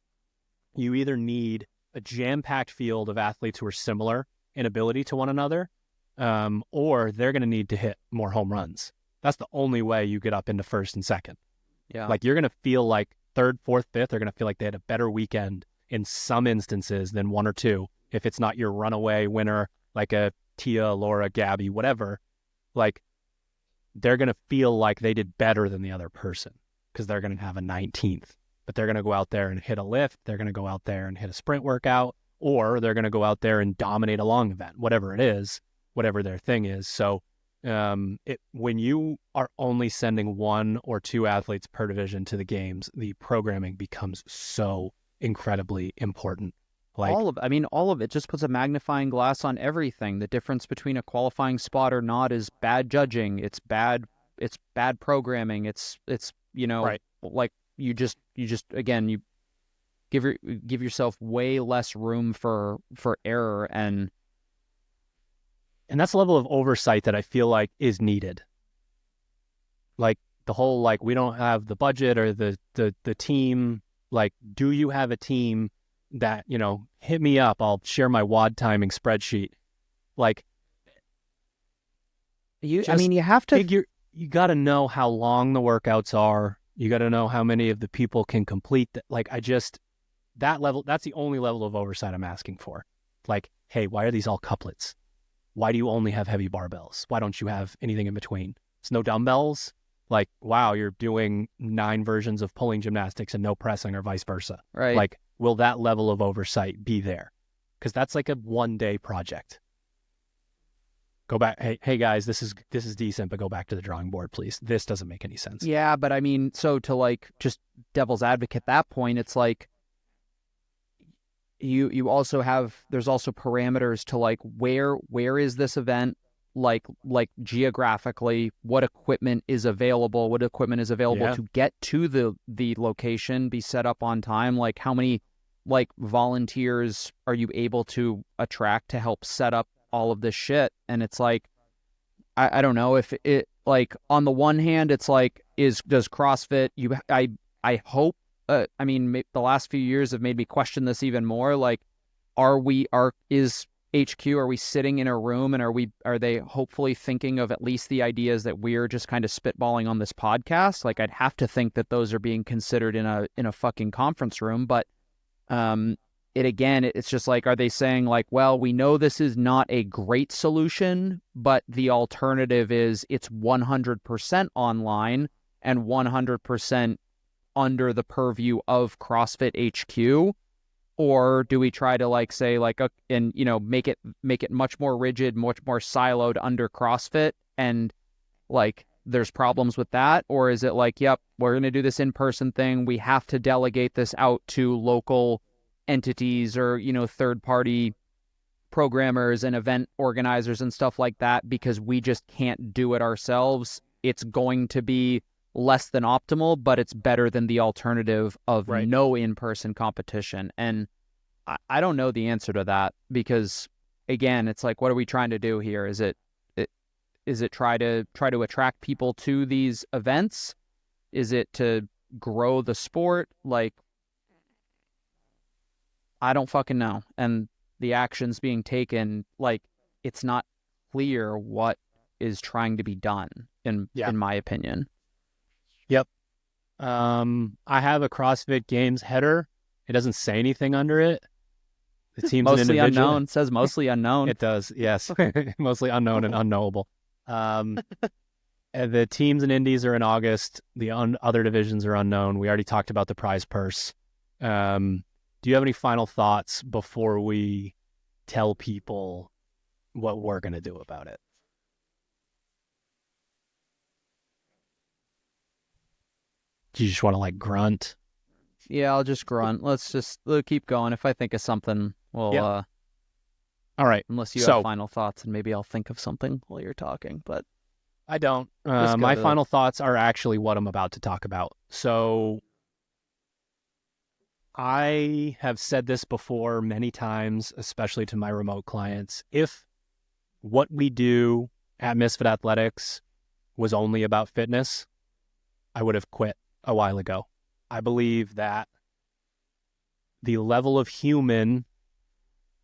you either need a jam-packed field of athletes who are similar in ability to one another, or they're going to need to hit more home runs. That's the only way you get up into first and second. Yeah. Like, you're going to feel like third, fourth, fifth, they're going to feel like they had a better weekend in some instances than 1 or 2. If it's not your runaway winner, like a Tia, Laura, Gabby, whatever, like, they're going to feel like they did better than the other person because they're going to have a 19th. But they're going to go out there and hit a lift. They're going to go out there and hit a sprint workout, or they're going to go out there and dominate a long event, whatever it is, whatever their thing is. So, when you are only sending 1 or 2 athletes per division to the games, the programming becomes so incredibly important. Like, all of it just puts a magnifying glass on everything. The difference between a qualifying spot or not is bad judging. It's bad programming. It's right. Like, you just again, you give yourself way less room for error, and that's a level of oversight that I feel like is needed. Like, the whole, we don't have the budget or the team. Like, do you have a team that, hit me up, I'll share my WOD timing spreadsheet. Like, you have to figure, you got to know how long the workouts are. You got to know how many of the people can complete that. Like, that level, that's the only level of oversight I'm asking for. Like, hey, why are these all couplets? Why do you only have heavy barbells? Why don't you have anything in between? It's no dumbbells. Like, wow, you're doing 9 versions of pulling gymnastics and no pressing, or vice versa. Right. Like, will that level of oversight be there? Because that's like a 1-day project. Go back. Hey guys, this is decent, but go back to the drawing board, please. This doesn't make any sense. Yeah, but I mean, so to like just devil's advocate that point, it's like you also have, there's also parameters to like where is this event, like geographically, what equipment is available, Yeah. to get to the location, be set up on time, like how many like volunteers are you able to attract to help set up all of this shit. And it's like, I don't know if it, like, on the one hand, it's like, does CrossFit, I hope, I mean, the last few years have made me question this even more. Like, is HQ, are we sitting in a room and are they hopefully thinking of at least the ideas that we're just kind of spitballing on this podcast? Like, I'd have to think that those are being considered in a fucking conference room, but, it's just like, are they saying like, well, we know this is not a great solution, but the alternative is it's 100% online and 100% under the purview of CrossFit HQ? Or do we try to like say like, and you know, make it much more rigid, much more siloed under CrossFit, and like there's problems with that? Or is it like, yep, we're going to do this in-person thing, we have to delegate this out to local entities or, you know, third-party programmers and event organizers and stuff like that, because we just can't do it ourselves? It's going to be less than optimal, but it's better than the alternative of no in-person competition. And I don't know the answer to that, because again, it's like, what are we trying to do here? Is it try to attract people to these events? Is it to grow the sport? Like, I don't fucking know. And the actions being taken, like, it's not clear what is trying to be done, in my opinion. Yep. I have a CrossFit Games header. It doesn't say anything under it. The team's mostly an individual. unknown. It says mostly unknown. It does, yes. Mostly unknown and unknowable. And the teams and indies are in August. The other divisions are unknown. We already talked about the prize purse. Do you have any final thoughts before we tell people what we're going to do about it? Do you just want to like grunt? Yeah, I'll just grunt. Let's keep going. If I think of something, we'll, all right. Unless you have final thoughts, and maybe I'll think of something while you're talking, but I don't. My final thoughts are actually what I'm about to talk about. So I have said this before many times, especially to my remote clients. If what we do at Misfit Athletics was only about fitness, I would have quit a while ago. I believe that the level of human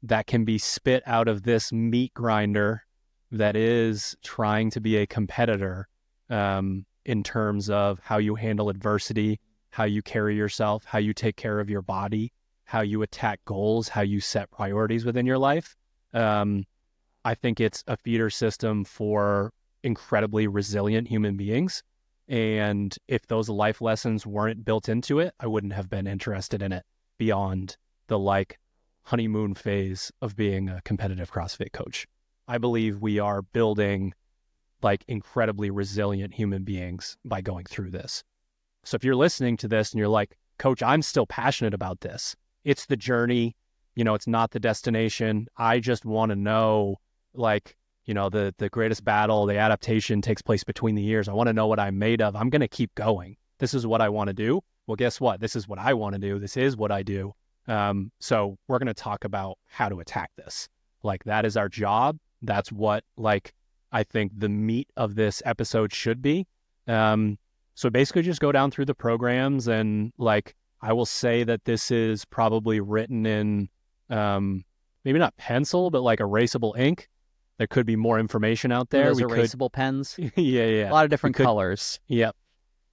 that can be spit out of this meat grinder that is trying to be a competitor, in terms of how you handle adversity, how you carry yourself, how you take care of your body, how you attack goals, how you set priorities within your life. I think it's a feeder system for incredibly resilient human beings. And if those life lessons weren't built into it, I wouldn't have been interested in it beyond the like honeymoon phase of being a competitive CrossFit coach. I believe we are building like incredibly resilient human beings by going through this. So if you're listening to this and you're like, Coach, I'm still passionate about this. It's the journey, you know, it's not the destination. I just want to know, like, you know, the greatest battle, the adaptation takes place between the years. I want to know what I'm made of. I'm going to keep going. This is what I want to do. Well, guess what? This is what I want to do. This is what I do. So we're going to talk about how to attack this. Like, that is our job. That's what, like, I think the meat of this episode should be. So basically just go down through the programs, and like, I will say that this is probably written in, maybe not pencil, but like erasable ink. There could be more information out there. Those erasable pens. Yeah. A lot of different colors. Yep.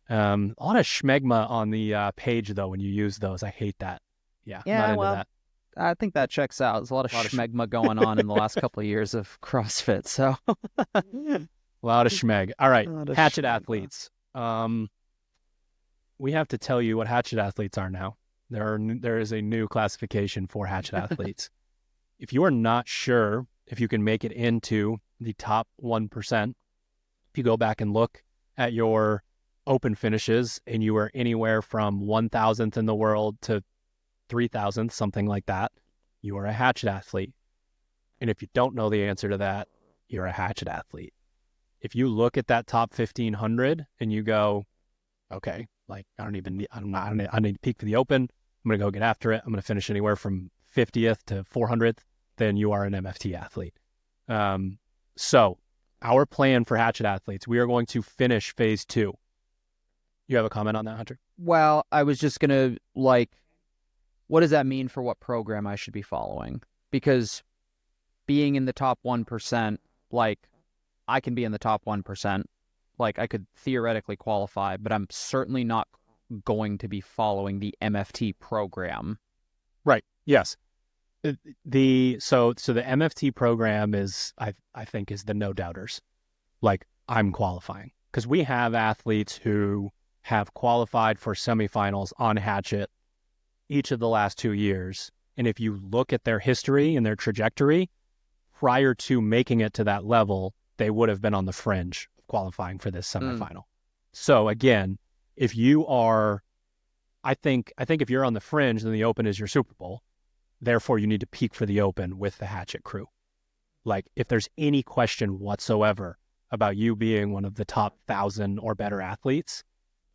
A lot of schmegma on the page though when you use those. I hate that. not Yeah, into well, that. I think that checks out. There's a lot of Lot of schmegma going on in the last couple of years of CrossFit. So A lot of schmeg. All right, Lot of hatchet schmegma. athletes. We have to tell you what hatchet athletes are now. There is a new classification for hatchet athletes. If you are not sure if you can make it into the top 1%, if you go back and look at your open finishes and you are anywhere from 1,000th in the world to 3,000th, something like that, you are a hatchet athlete. And if you don't know the answer to that, you're a hatchet athlete. If you look at that top 1,500 and you go, okay, like I need to peak for the open. I'm going to go get after it. I'm going to finish anywhere from 50th to 400th. Then you are an MFT athlete. So our plan for hatchet athletes, we are going to finish phase 2. You have a comment on that, Hunter? well, I was just gonna what does that mean for what program I should be following? Because being in the top 1%, like I can be in the top 1%, like I could theoretically qualify, but I'm certainly not going to be following the MFT program. Right. Yes. So the MFT program is, I think, is the no doubters. Like I'm qualifying because we have athletes who have qualified for semifinals on hatchet each of the last 2 years. And if you look at their history and their trajectory prior to making it to that level, they would have been on the fringe of qualifying for this semifinal. So again, if you are, I think if you're on the fringe, then the open is your Super Bowl. Therefore, you need to peak for the open with the hatchet crew. Like if there's any question whatsoever about you being one of the top 1,000 or better athletes,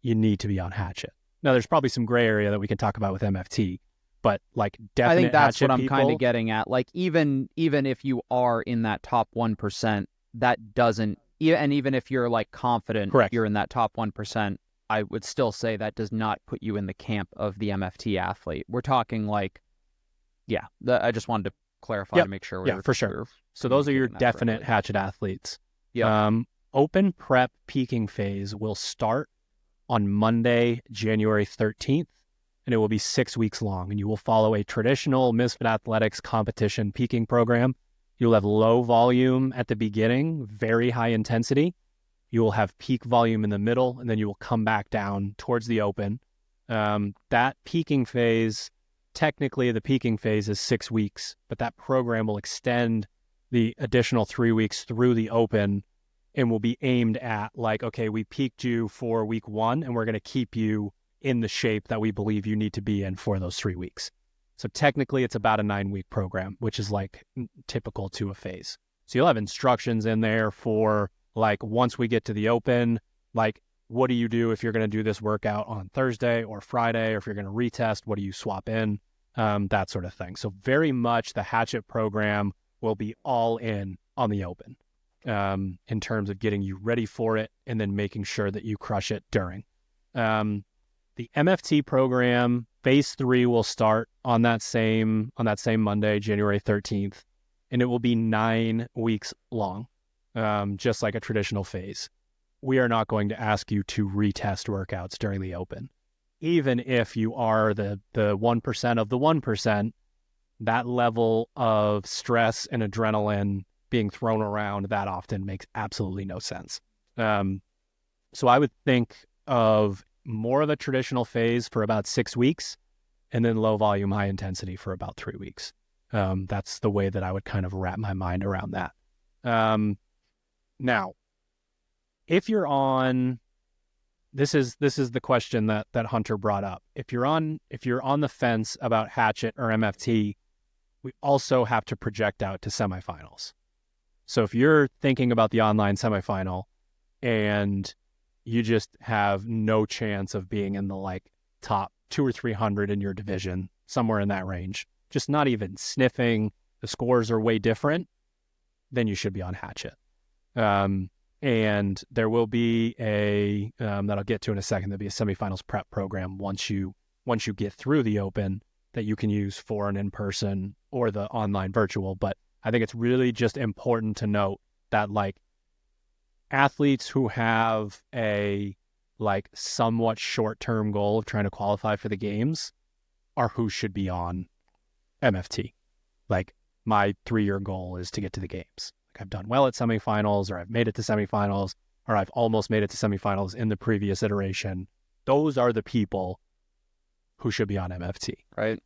you need to be on hatchet. Now, there's probably some gray area that we can talk about with MFT, but like definite I think that's hatchet what I'm kind people- of getting at. Like even if you are in that top 1%, that doesn't, and even if you're like confident Correct. you're in that top 1%, I would still say that does not put you in the camp of the MFT athlete. We're talking like, yeah, I just wanted to clarify Yep. to make sure. Yeah, for sure. So those are your communicating that definite correctly. hatchet athletes. Yeah. Open prep peaking phase will start on Monday, January 13th, and it will be 6 weeks long. And you will follow a traditional Misfit Athletics competition peaking program. You'll have low volume at the beginning, very high intensity. You will have peak volume in the middle, and then you will come back down towards the open. That peaking phase, technically the peaking phase is 6 weeks, but that program will extend the additional 3 weeks through the open and will be aimed at like, okay, we peaked you for week 1 and we're going to keep you in the shape that we believe you need to be in for those 3 weeks. So technically it's about a 9-week program, which is like typical to a phase. So you'll have instructions in there for like, once we get to the open, like, what do you do if you're going to do this workout on Thursday or Friday, or if you're going to retest, what do you swap in? That sort of thing. So very much the hatchet program will be all in on the open in terms of getting you ready for it and then making sure that you crush it during. The MFT program, phase 3 will start on that same Monday, January 13th, and it will be 9 weeks long, just like a traditional phase. We are not going to ask you to retest workouts during the open. Even if you are the 1% of the 1%, that level of stress and adrenaline being thrown around that often makes absolutely no sense. So I would think of more of a traditional phase for about 6 weeks, and then low volume, high intensity for about 3 weeks. That's the way that I would kind of wrap my mind around that. Now, if you're on, this is the question that Hunter brought up. If you're on the fence about hatchet or MFT, we also have to project out to semifinals. So if you're thinking about the online semifinal and you just have no chance of being in the like top 200 or 300 in your division, somewhere in that range, just not even sniffing, the scores are way different, then you should be on hatchet. And there will be a, that I'll get to in a second, there'll be a semifinals prep program once you get through the open that you can use for an in-person or the online virtual. But I think it's really just important to note that like athletes who have a like somewhat short-term goal of trying to qualify for the games are who should be on MFT. Like, my 3-year goal is to get to the games. Like, I've done well at semifinals, or I've made it to semifinals, or I've almost made it to semifinals in the previous iteration. Those are the people who should be on MFT. Right.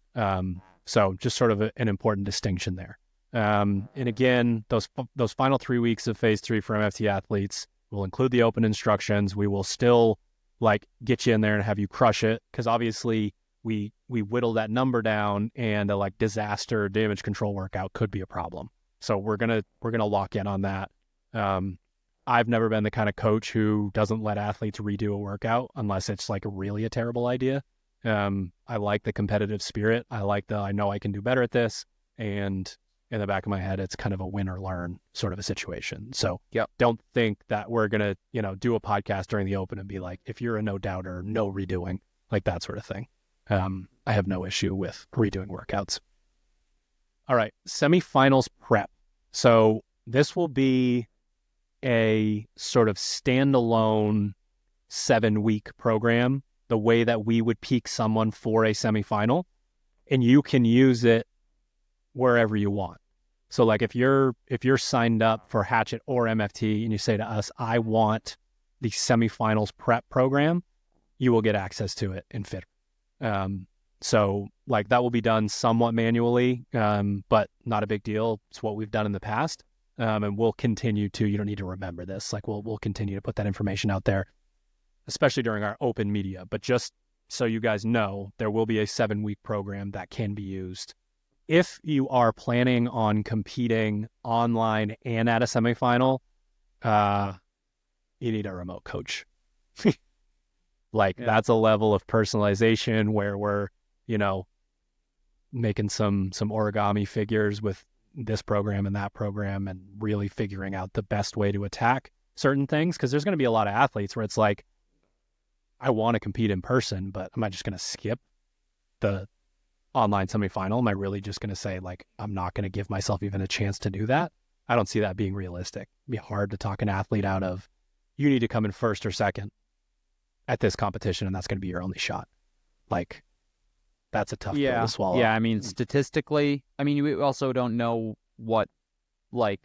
So just sort of an important distinction there. And again, those final 3 weeks of phase 3 for MFT athletes will include the open instructions. We will still like get you in there and have you crush it, because obviously we whittle that number down, and a like disaster damage control workout could be a problem. So we're gonna lock in on that. I've never been the kind of coach who doesn't let athletes redo a workout unless it's like really a terrible idea. I like the competitive spirit. I like I know I can do better at this. And in the back of my head, it's kind of a win or learn sort of a situation. So don't think that we're going to, do a podcast during the open and be like, if you're a no doubter, no redoing, like that sort of thing. I have no issue with redoing workouts. All right. Semifinals prep. So this will be a sort of standalone 7-week program, the way that we would peak someone for a semifinal, and you can use it wherever you want. So like if you're signed up for Hatchet or MFT and you say to us, I want the semifinals prep program, you will get access to it in Fitter. So like that will be done somewhat manually, but not a big deal. It's what we've done in the past. And we'll continue to, you don't need to remember this. Like we'll continue to put that information out there, especially during our open media. But just so you guys know, there will be a 7-week program that can be used. If you are planning on competing online and at a semifinal, you need a remote coach. That's a level of personalization where we're, making some origami figures with this program and that program, and really figuring out the best way to attack certain things. Because there's going to be a lot of athletes where it's like, I want to compete in person, but am I just going to skip the online semifinal? Am I really just going to say, like, I'm not going to give myself even a chance to do that? I don't see that being realistic. It'd be hard to talk an athlete out of, you need to come in first or second at this competition, and that's going to be your only shot. Like, that's a tough pill to swallow. Yeah, I mean, statistically, we also don't know what, I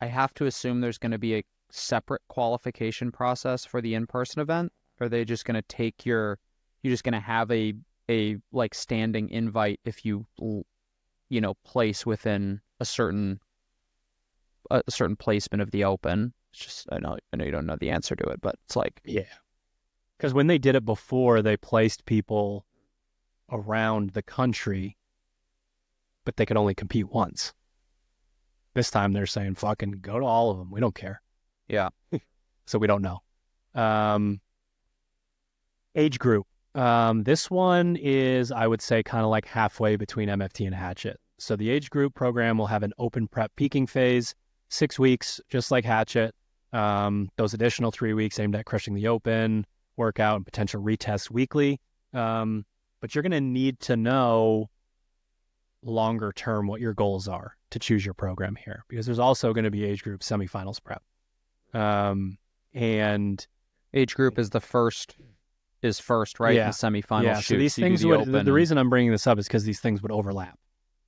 have to assume there's going to be a separate qualification process for the in-person event. Or are they just going to take you're just going to have a standing invite if you place within a certain placement of the open? It's just, I know you don't know the answer to it, but it's like, yeah, because when they did it before, they placed people around the country, but they could only compete once. This time they're saying, fucking go to all of them, we don't care. Yeah. So we don't know. Age group. This one is, I would say, kind of like halfway between MFT and Hatchet. So the age group program will have an open prep peaking phase, 6 weeks, just like Hatchet. Those additional 3 weeks aimed at crushing the open workout and potential retests weekly. But you're going to need to know longer term what your goals are to choose your program here, because there's also going to be age group semifinals prep. And age group is first, right? Yeah. In the semifinal yeah. shoot. So these things the reason I'm bringing this up is because these things would overlap.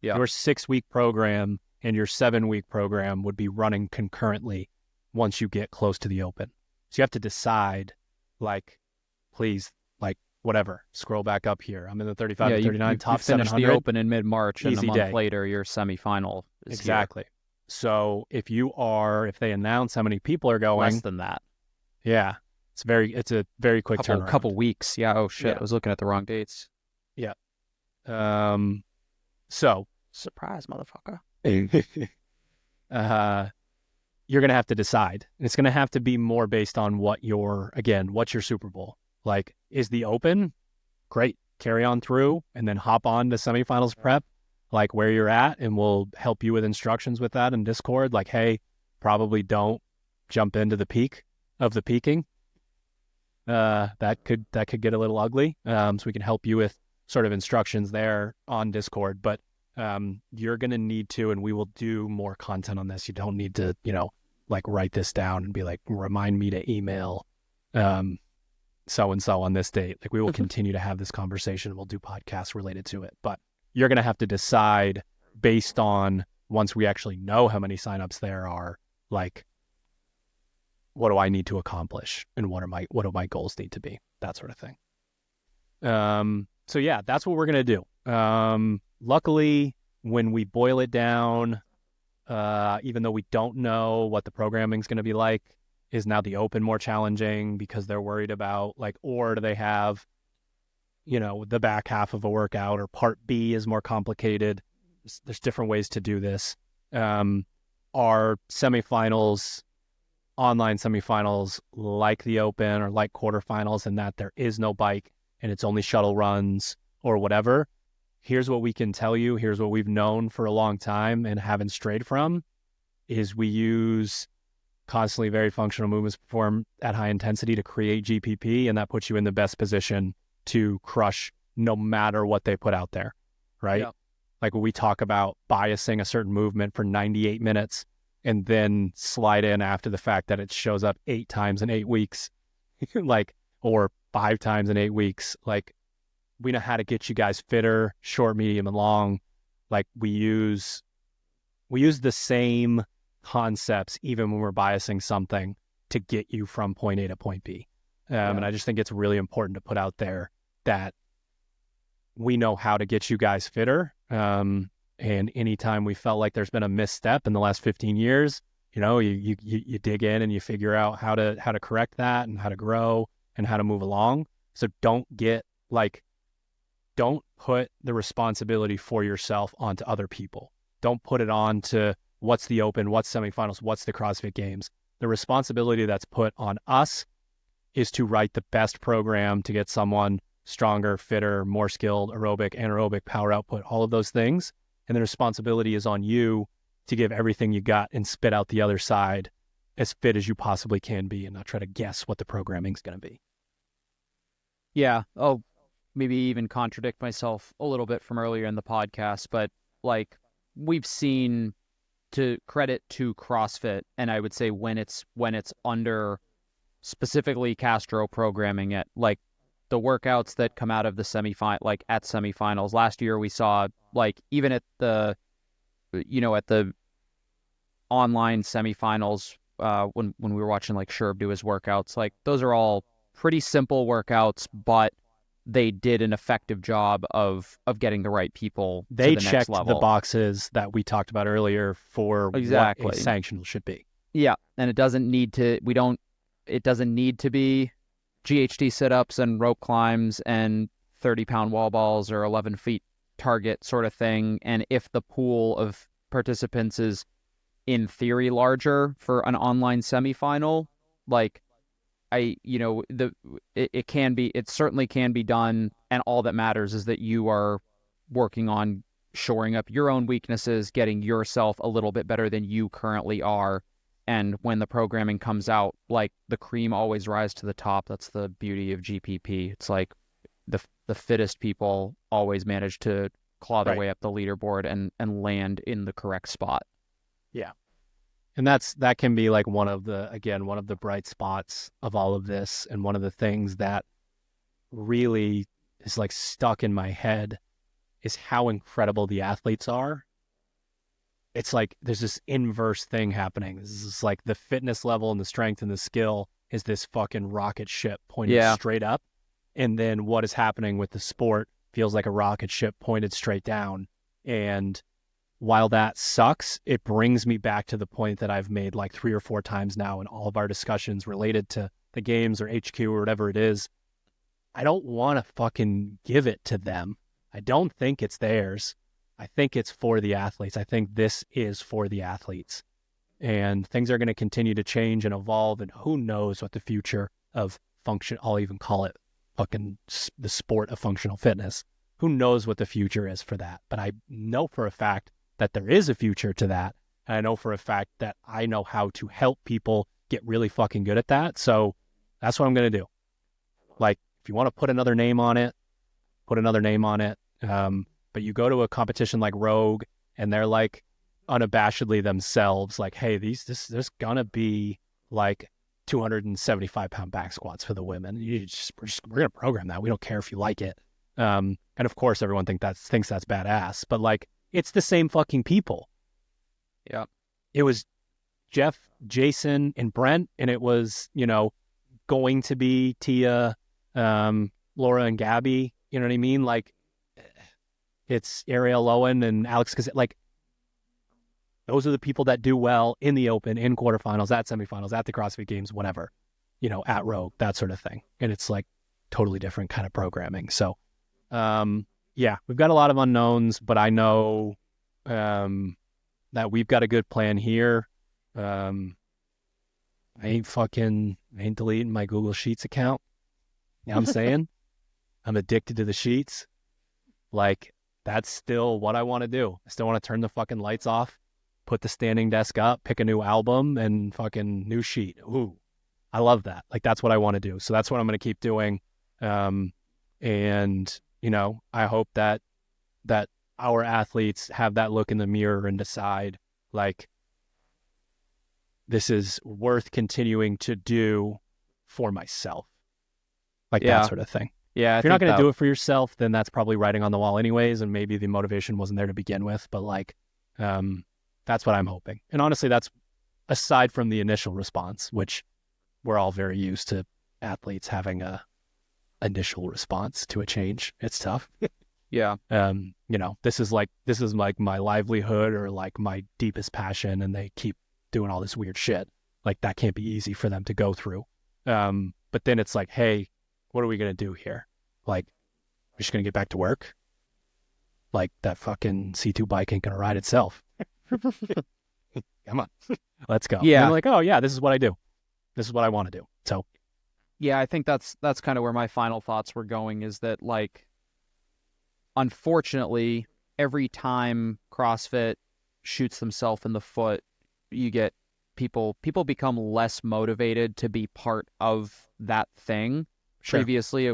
Yeah. Your 6-week program and your 7-week program would be running concurrently once you get close to the open. So you have to decide, please, whatever, scroll back up here. I'm in the 35 to 39 top 700. You finish the open in mid-March, and a month day. later, your semifinal is exactly. Here. So if they announce how many people are going, less than that. Yeah, it's a very quick turnaround. Couple weeks. Yeah. Oh shit, Yeah. I was looking at the wrong dates. Yeah. So surprise, motherfucker. You're gonna have to decide. It's gonna have to be more based on what's your Super Bowl. Like, is the open great? Carry on through and then hop on to semifinals prep, like where you're at, and we'll help you with instructions with that in Discord. Like, hey, probably don't jump into the peak of the peaking. That could get a little ugly. So we can help you with sort of instructions there on Discord. But you're gonna need to, and we will do more content on this. You don't need to, write this down and be like, remind me to email so-and-so on this date. Like we will continue to have this conversation. We'll do podcasts related to it, but you're going to have to decide based on once we actually know how many signups there are, like, what do I need to accomplish and what do my goals need to be? That sort of thing. So yeah, that's what we're going to do. Luckily, when we boil it down, even though we don't know what the programming is going to be like, is now the open more challenging because they're worried about like, or do they have, the back half of a workout, or part B is more complicated. There's different ways to do this. Our semifinals, online semifinals, like the open or like quarterfinals, in that there is no bike and it's only shuttle runs or whatever. Here's what we can tell you. Here's what we've known for a long time and haven't strayed from, is we use constantly very functional movements performed at high intensity to create GPP, and that puts you in the best position to crush no matter what they put out there, right? Yep. Like when we talk about biasing a certain movement for 98 minutes and then slide in after the fact that it shows up 8 times in 8 weeks, like, or 5 times in 8 weeks, like, we know how to get you guys fitter, short, medium, and long. Like we use the same concepts even when we're biasing something to get you from point A to point B. And I just think it's really important to put out there that we know how to get you guys fitter. And anytime we felt like there's been a misstep in the last 15 years, you dig in and you figure out how to correct that and how to grow and how to move along. So don't put the responsibility for yourself onto other people. Don't put it on to what's the open, what's semifinals, what's the CrossFit Games. The responsibility that's put on us is to write the best program to get someone stronger, fitter, more skilled, aerobic, anaerobic, power output, all of those things. And the responsibility is on you to give everything you got and spit out the other side as fit as you possibly can be, and not try to guess what the programming is going to be. Yeah. Oh, maybe even contradict myself a little bit from earlier in the podcast, but like we've seen, to credit to CrossFit, and I would say when it's under specifically Castro programming it, like the workouts that come out of the semifinals last year, we saw like even at the online semifinals, when we were watching like Sherb do his workouts, like those are all pretty simple workouts, but they did an effective job of getting the right people to the next level. They checked the boxes that we talked about earlier for what a sanction should be. Yeah, and it doesn't need to be GHD sit-ups and rope climbs and 30-pound wall balls or 11 feet target sort of thing. And if the pool of participants is in theory larger for an online semifinal, like it certainly can be done, and all that matters is that you are working on shoring up your own weaknesses, getting yourself a little bit better than you currently are. And when the programming comes out, like the cream always rise to the top. That's the beauty of GPP. It's like the fittest people always manage to claw their way up the leaderboard and land in the correct spot. Yeah. And that can be like one of the bright spots of all of this. And one of the things that really is like stuck in my head is how incredible the athletes are. It's like there's this inverse thing happening. This is like the fitness level and the strength and the skill is this fucking rocket ship pointed straight up. And then what is happening with the sport feels like a rocket ship pointed straight down. And while that sucks, it brings me back to the point that I've made like 3 or 4 times now in all of our discussions related to the games or HQ or whatever it is. I don't want to fucking give it to them. I don't think it's theirs. I think it's for the athletes. I think this is for the athletes. And things are going to continue to change and evolve, and who knows what the future of function, I'll even call it fucking the sport of functional fitness. Who knows what the future is for that? But I know for a fact that there is a future to that. And I know for a fact that I know how to help people get really fucking good at that. So that's what I'm going to do. Like, if you want to put another name on it, put another name on it. But you go to a competition like Rogue and they're like unabashedly themselves, like, hey, there's going to be like 275-pound back squats for the women. We're going to program that. We don't care if you like it. And of course, everyone thinks that's badass. But like, it's the same fucking people. Yeah. It was Jeff, Jason, and Brent, and it was, going to be Tia, Laura, and Gabby. You know what I mean? Like, it's Ariel Owen and Alex, because like, those are the people that do well in the open, in quarterfinals, at semifinals, at the CrossFit Games, whatever, at Rogue, that sort of thing. And it's like totally different kind of programming. So, yeah, we've got a lot of unknowns, but I know that we've got a good plan here. I ain't deleting my Google Sheets account. You know what I'm saying? I'm addicted to the sheets. Like, that's still what I want to do. I still want to turn the fucking lights off, put the standing desk up, pick a new album, and fucking new sheet. Ooh, I love that. Like, that's what I want to do. So that's what I'm going to keep doing. And, I hope that our athletes have that look in the mirror and decide, like, this is worth continuing to do for myself. Like, that sort of thing. Yeah. If you're not going to do it for yourself, then that's probably writing on the wall anyways, and maybe the motivation wasn't there to begin with. But like, that's what I'm hoping. And honestly, that's aside from the initial response, which we're all very used to athletes having a initial response to a change. It's tough. Yeah. This is like my livelihood or like my deepest passion, and they keep doing all this weird shit. Like, that can't be easy for them to go through. But then it's like, hey, what are we going to do here? Like, we're just going to get back to work? Like, that fucking C2 bike ain't going to ride itself. Come on, let's go. Yeah. And I'm like, oh yeah, this is what I do. This is what I want to do. So yeah, I think that's kind of where my final thoughts were going, is that, like, unfortunately, every time CrossFit shoots themselves in the foot, you get people become less motivated to be part of that thing. Sure. Previously, it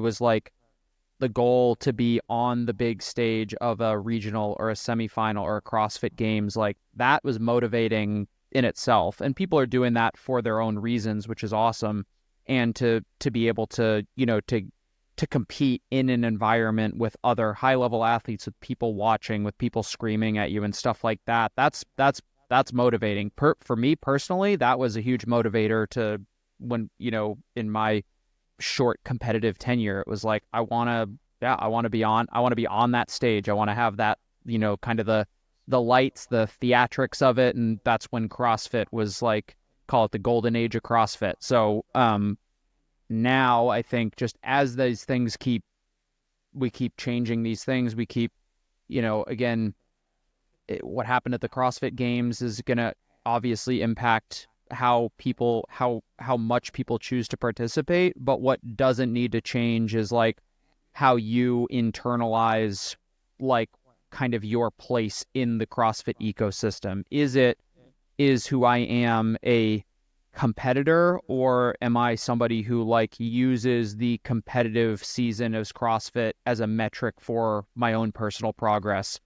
was like the goal to be on the big stage of a regional or a semifinal or a CrossFit Games. Like, that was motivating in itself, and people are doing that for their own reasons, which is awesome. And to be able to to compete in an environment with other high level athletes, with people watching, with people screaming at you and stuff like that, that's motivating. For me personally, that was a huge motivator to when, in my short competitive tenure, it was like, I want to be on that stage. I want to have that, kind of the lights, the theatrics of it. And that's when CrossFit was like, call it the golden age of CrossFit. So, now I think just as these things we keep changing these things, we keep, again, what happened at the CrossFit Games is going to obviously impact how much people choose to participate. But what doesn't need to change is like how you internalize, like, kind of your place in the CrossFit ecosystem. Is who I am a competitor, or am I somebody who, like, uses the competitive season as CrossFit as a metric for my own personal progress?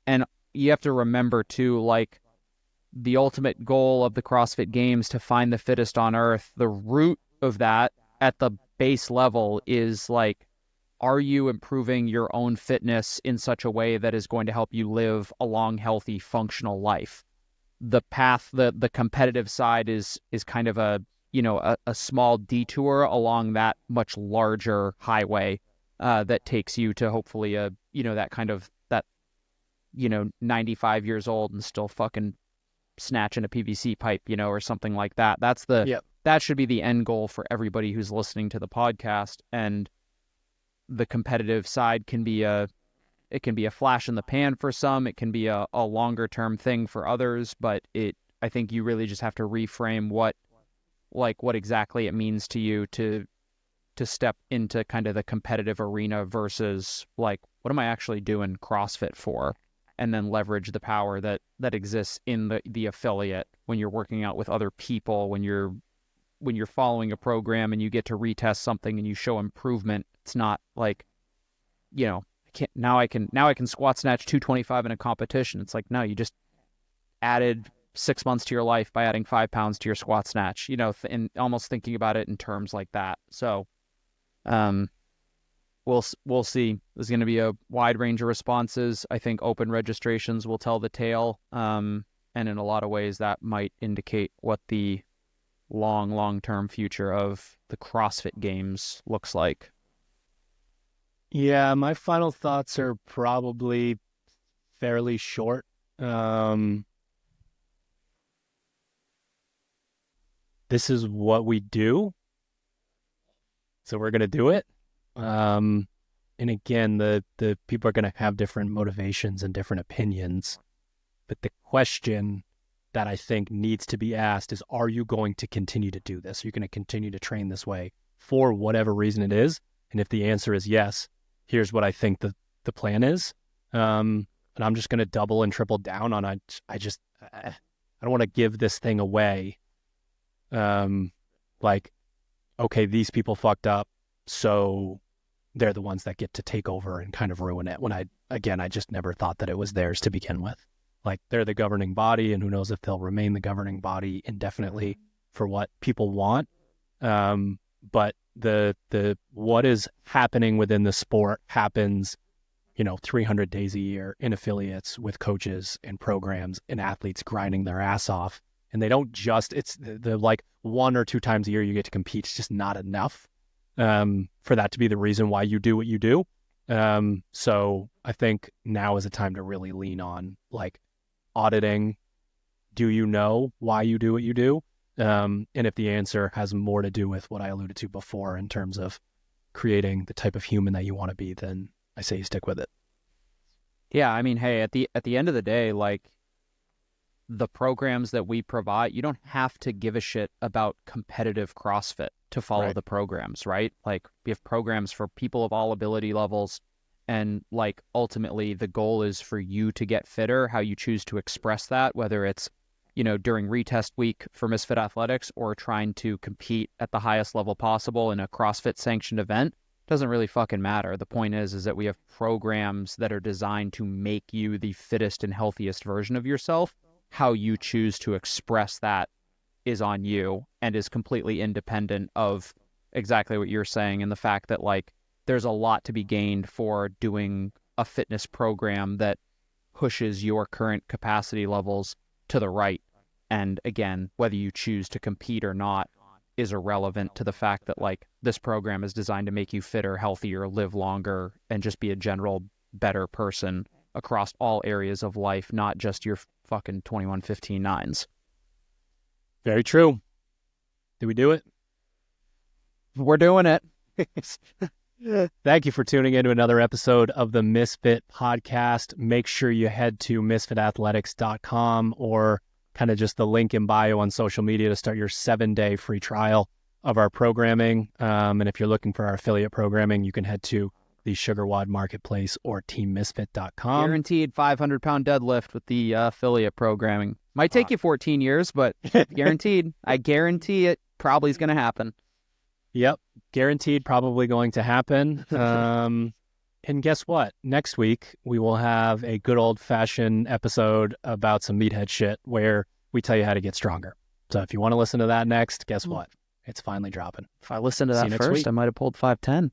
And you have to remember too, like, the ultimate goal of the CrossFit Games to find the fittest on earth, the root of that at the base level is like, are you improving your own fitness in such a way that is going to help you live a long, healthy, functional life? The path, the competitive side is kind of a small detour along that much larger highway that takes you to hopefully that kind of, that 95 years old and still fucking snatching a PVC pipe, or something like that. That should be the end goal for everybody who's listening to the podcast. And the competitive side can be a flash in the pan for some. It can be a longer term thing for others, but I think you really just have to reframe what exactly it means to you to step into kind of the competitive arena versus, like, what am I actually doing CrossFit for? And then leverage the power that exists in the affiliate when you're working out with other people, when you're following a program and you get to retest something and you show improvement. It's not like, now I can squat snatch 225 in a competition. It's like, no, you just added 6 months to your life by adding 5 pounds to your squat snatch, and almost thinking about it in terms like that. So we'll see. There's going to be a wide range of responses. I think open registrations will tell the tale. And in a lot of ways that might indicate what the long-term future of the CrossFit Games looks like. Yeah, my final thoughts are probably fairly short. This is what we do, so we're going to do it. And again, the people are going to have different motivations and different opinions. But the question that I think needs to be asked is, are you going to continue to do this? Are you going to continue to train this way for whatever reason it is? And if the answer is yes, here's what I think the plan is. And I'm just going to double and triple down on I don't want to give this thing away. Like, okay, these people fucked up, so they're the ones that get to take over and kind of ruin it. When I just never thought that it was theirs to begin with. Like, they're the governing body, and who knows if they'll remain the governing body indefinitely for what people want. But the what is happening within the sport happens, 300 days a year in affiliates with coaches and programs and athletes grinding their ass off. And they don't just, it's the like 1 or 2 times a year you get to compete. It's just not enough for that to be the reason why you do what you do. So I think now is a time to really lean on like auditing. Do you know why you do what you do? And if the answer has more to do with what I alluded to before in terms of creating the type of human that you want to be, then I say you stick with it. Yeah, I mean, hey, at the end of the day, like, the programs that we provide, you don't have to give a shit about competitive CrossFit to follow the programs, right? Like, we have programs for people of all ability levels, and like ultimately the goal is for you to get fitter. How you choose to express that, whether it's during retest week for Misfit Athletics or trying to compete at the highest level possible in a CrossFit sanctioned event, doesn't really fucking matter. The point is that we have programs that are designed to make you the fittest and healthiest version of yourself. How you choose to express that is on you and is completely independent of exactly what you're saying, and the fact that like there's a lot to be gained for doing a fitness program that pushes your current capacity levels to the right. And again, whether you choose to compete or not is irrelevant to the fact that like this program is designed to make you fitter, healthier, live longer, and just be a general better person across all areas of life, not just your fucking 21-15-9s. Very true. Did we do it? We're doing it. Thank you for tuning in to another episode of the Misfit Podcast. Make sure you head to misfitathletics.com or kind of just the link in bio on social media to start your 7-day free trial of our programming. And if you're looking for our affiliate programming, you can head to the SugarWOD Marketplace or teammisfit.com. Guaranteed 500-pound deadlift with the affiliate programming. Might take you 14 years, but guaranteed. I guarantee it probably is going to happen. Yep. Guaranteed probably going to happen. And guess what? Next week, we will have a good old-fashioned episode about some meathead shit where we tell you how to get stronger. So if you want to listen to that next, guess what? It's finally dropping. If I listened to that first, I might have pulled 5'10".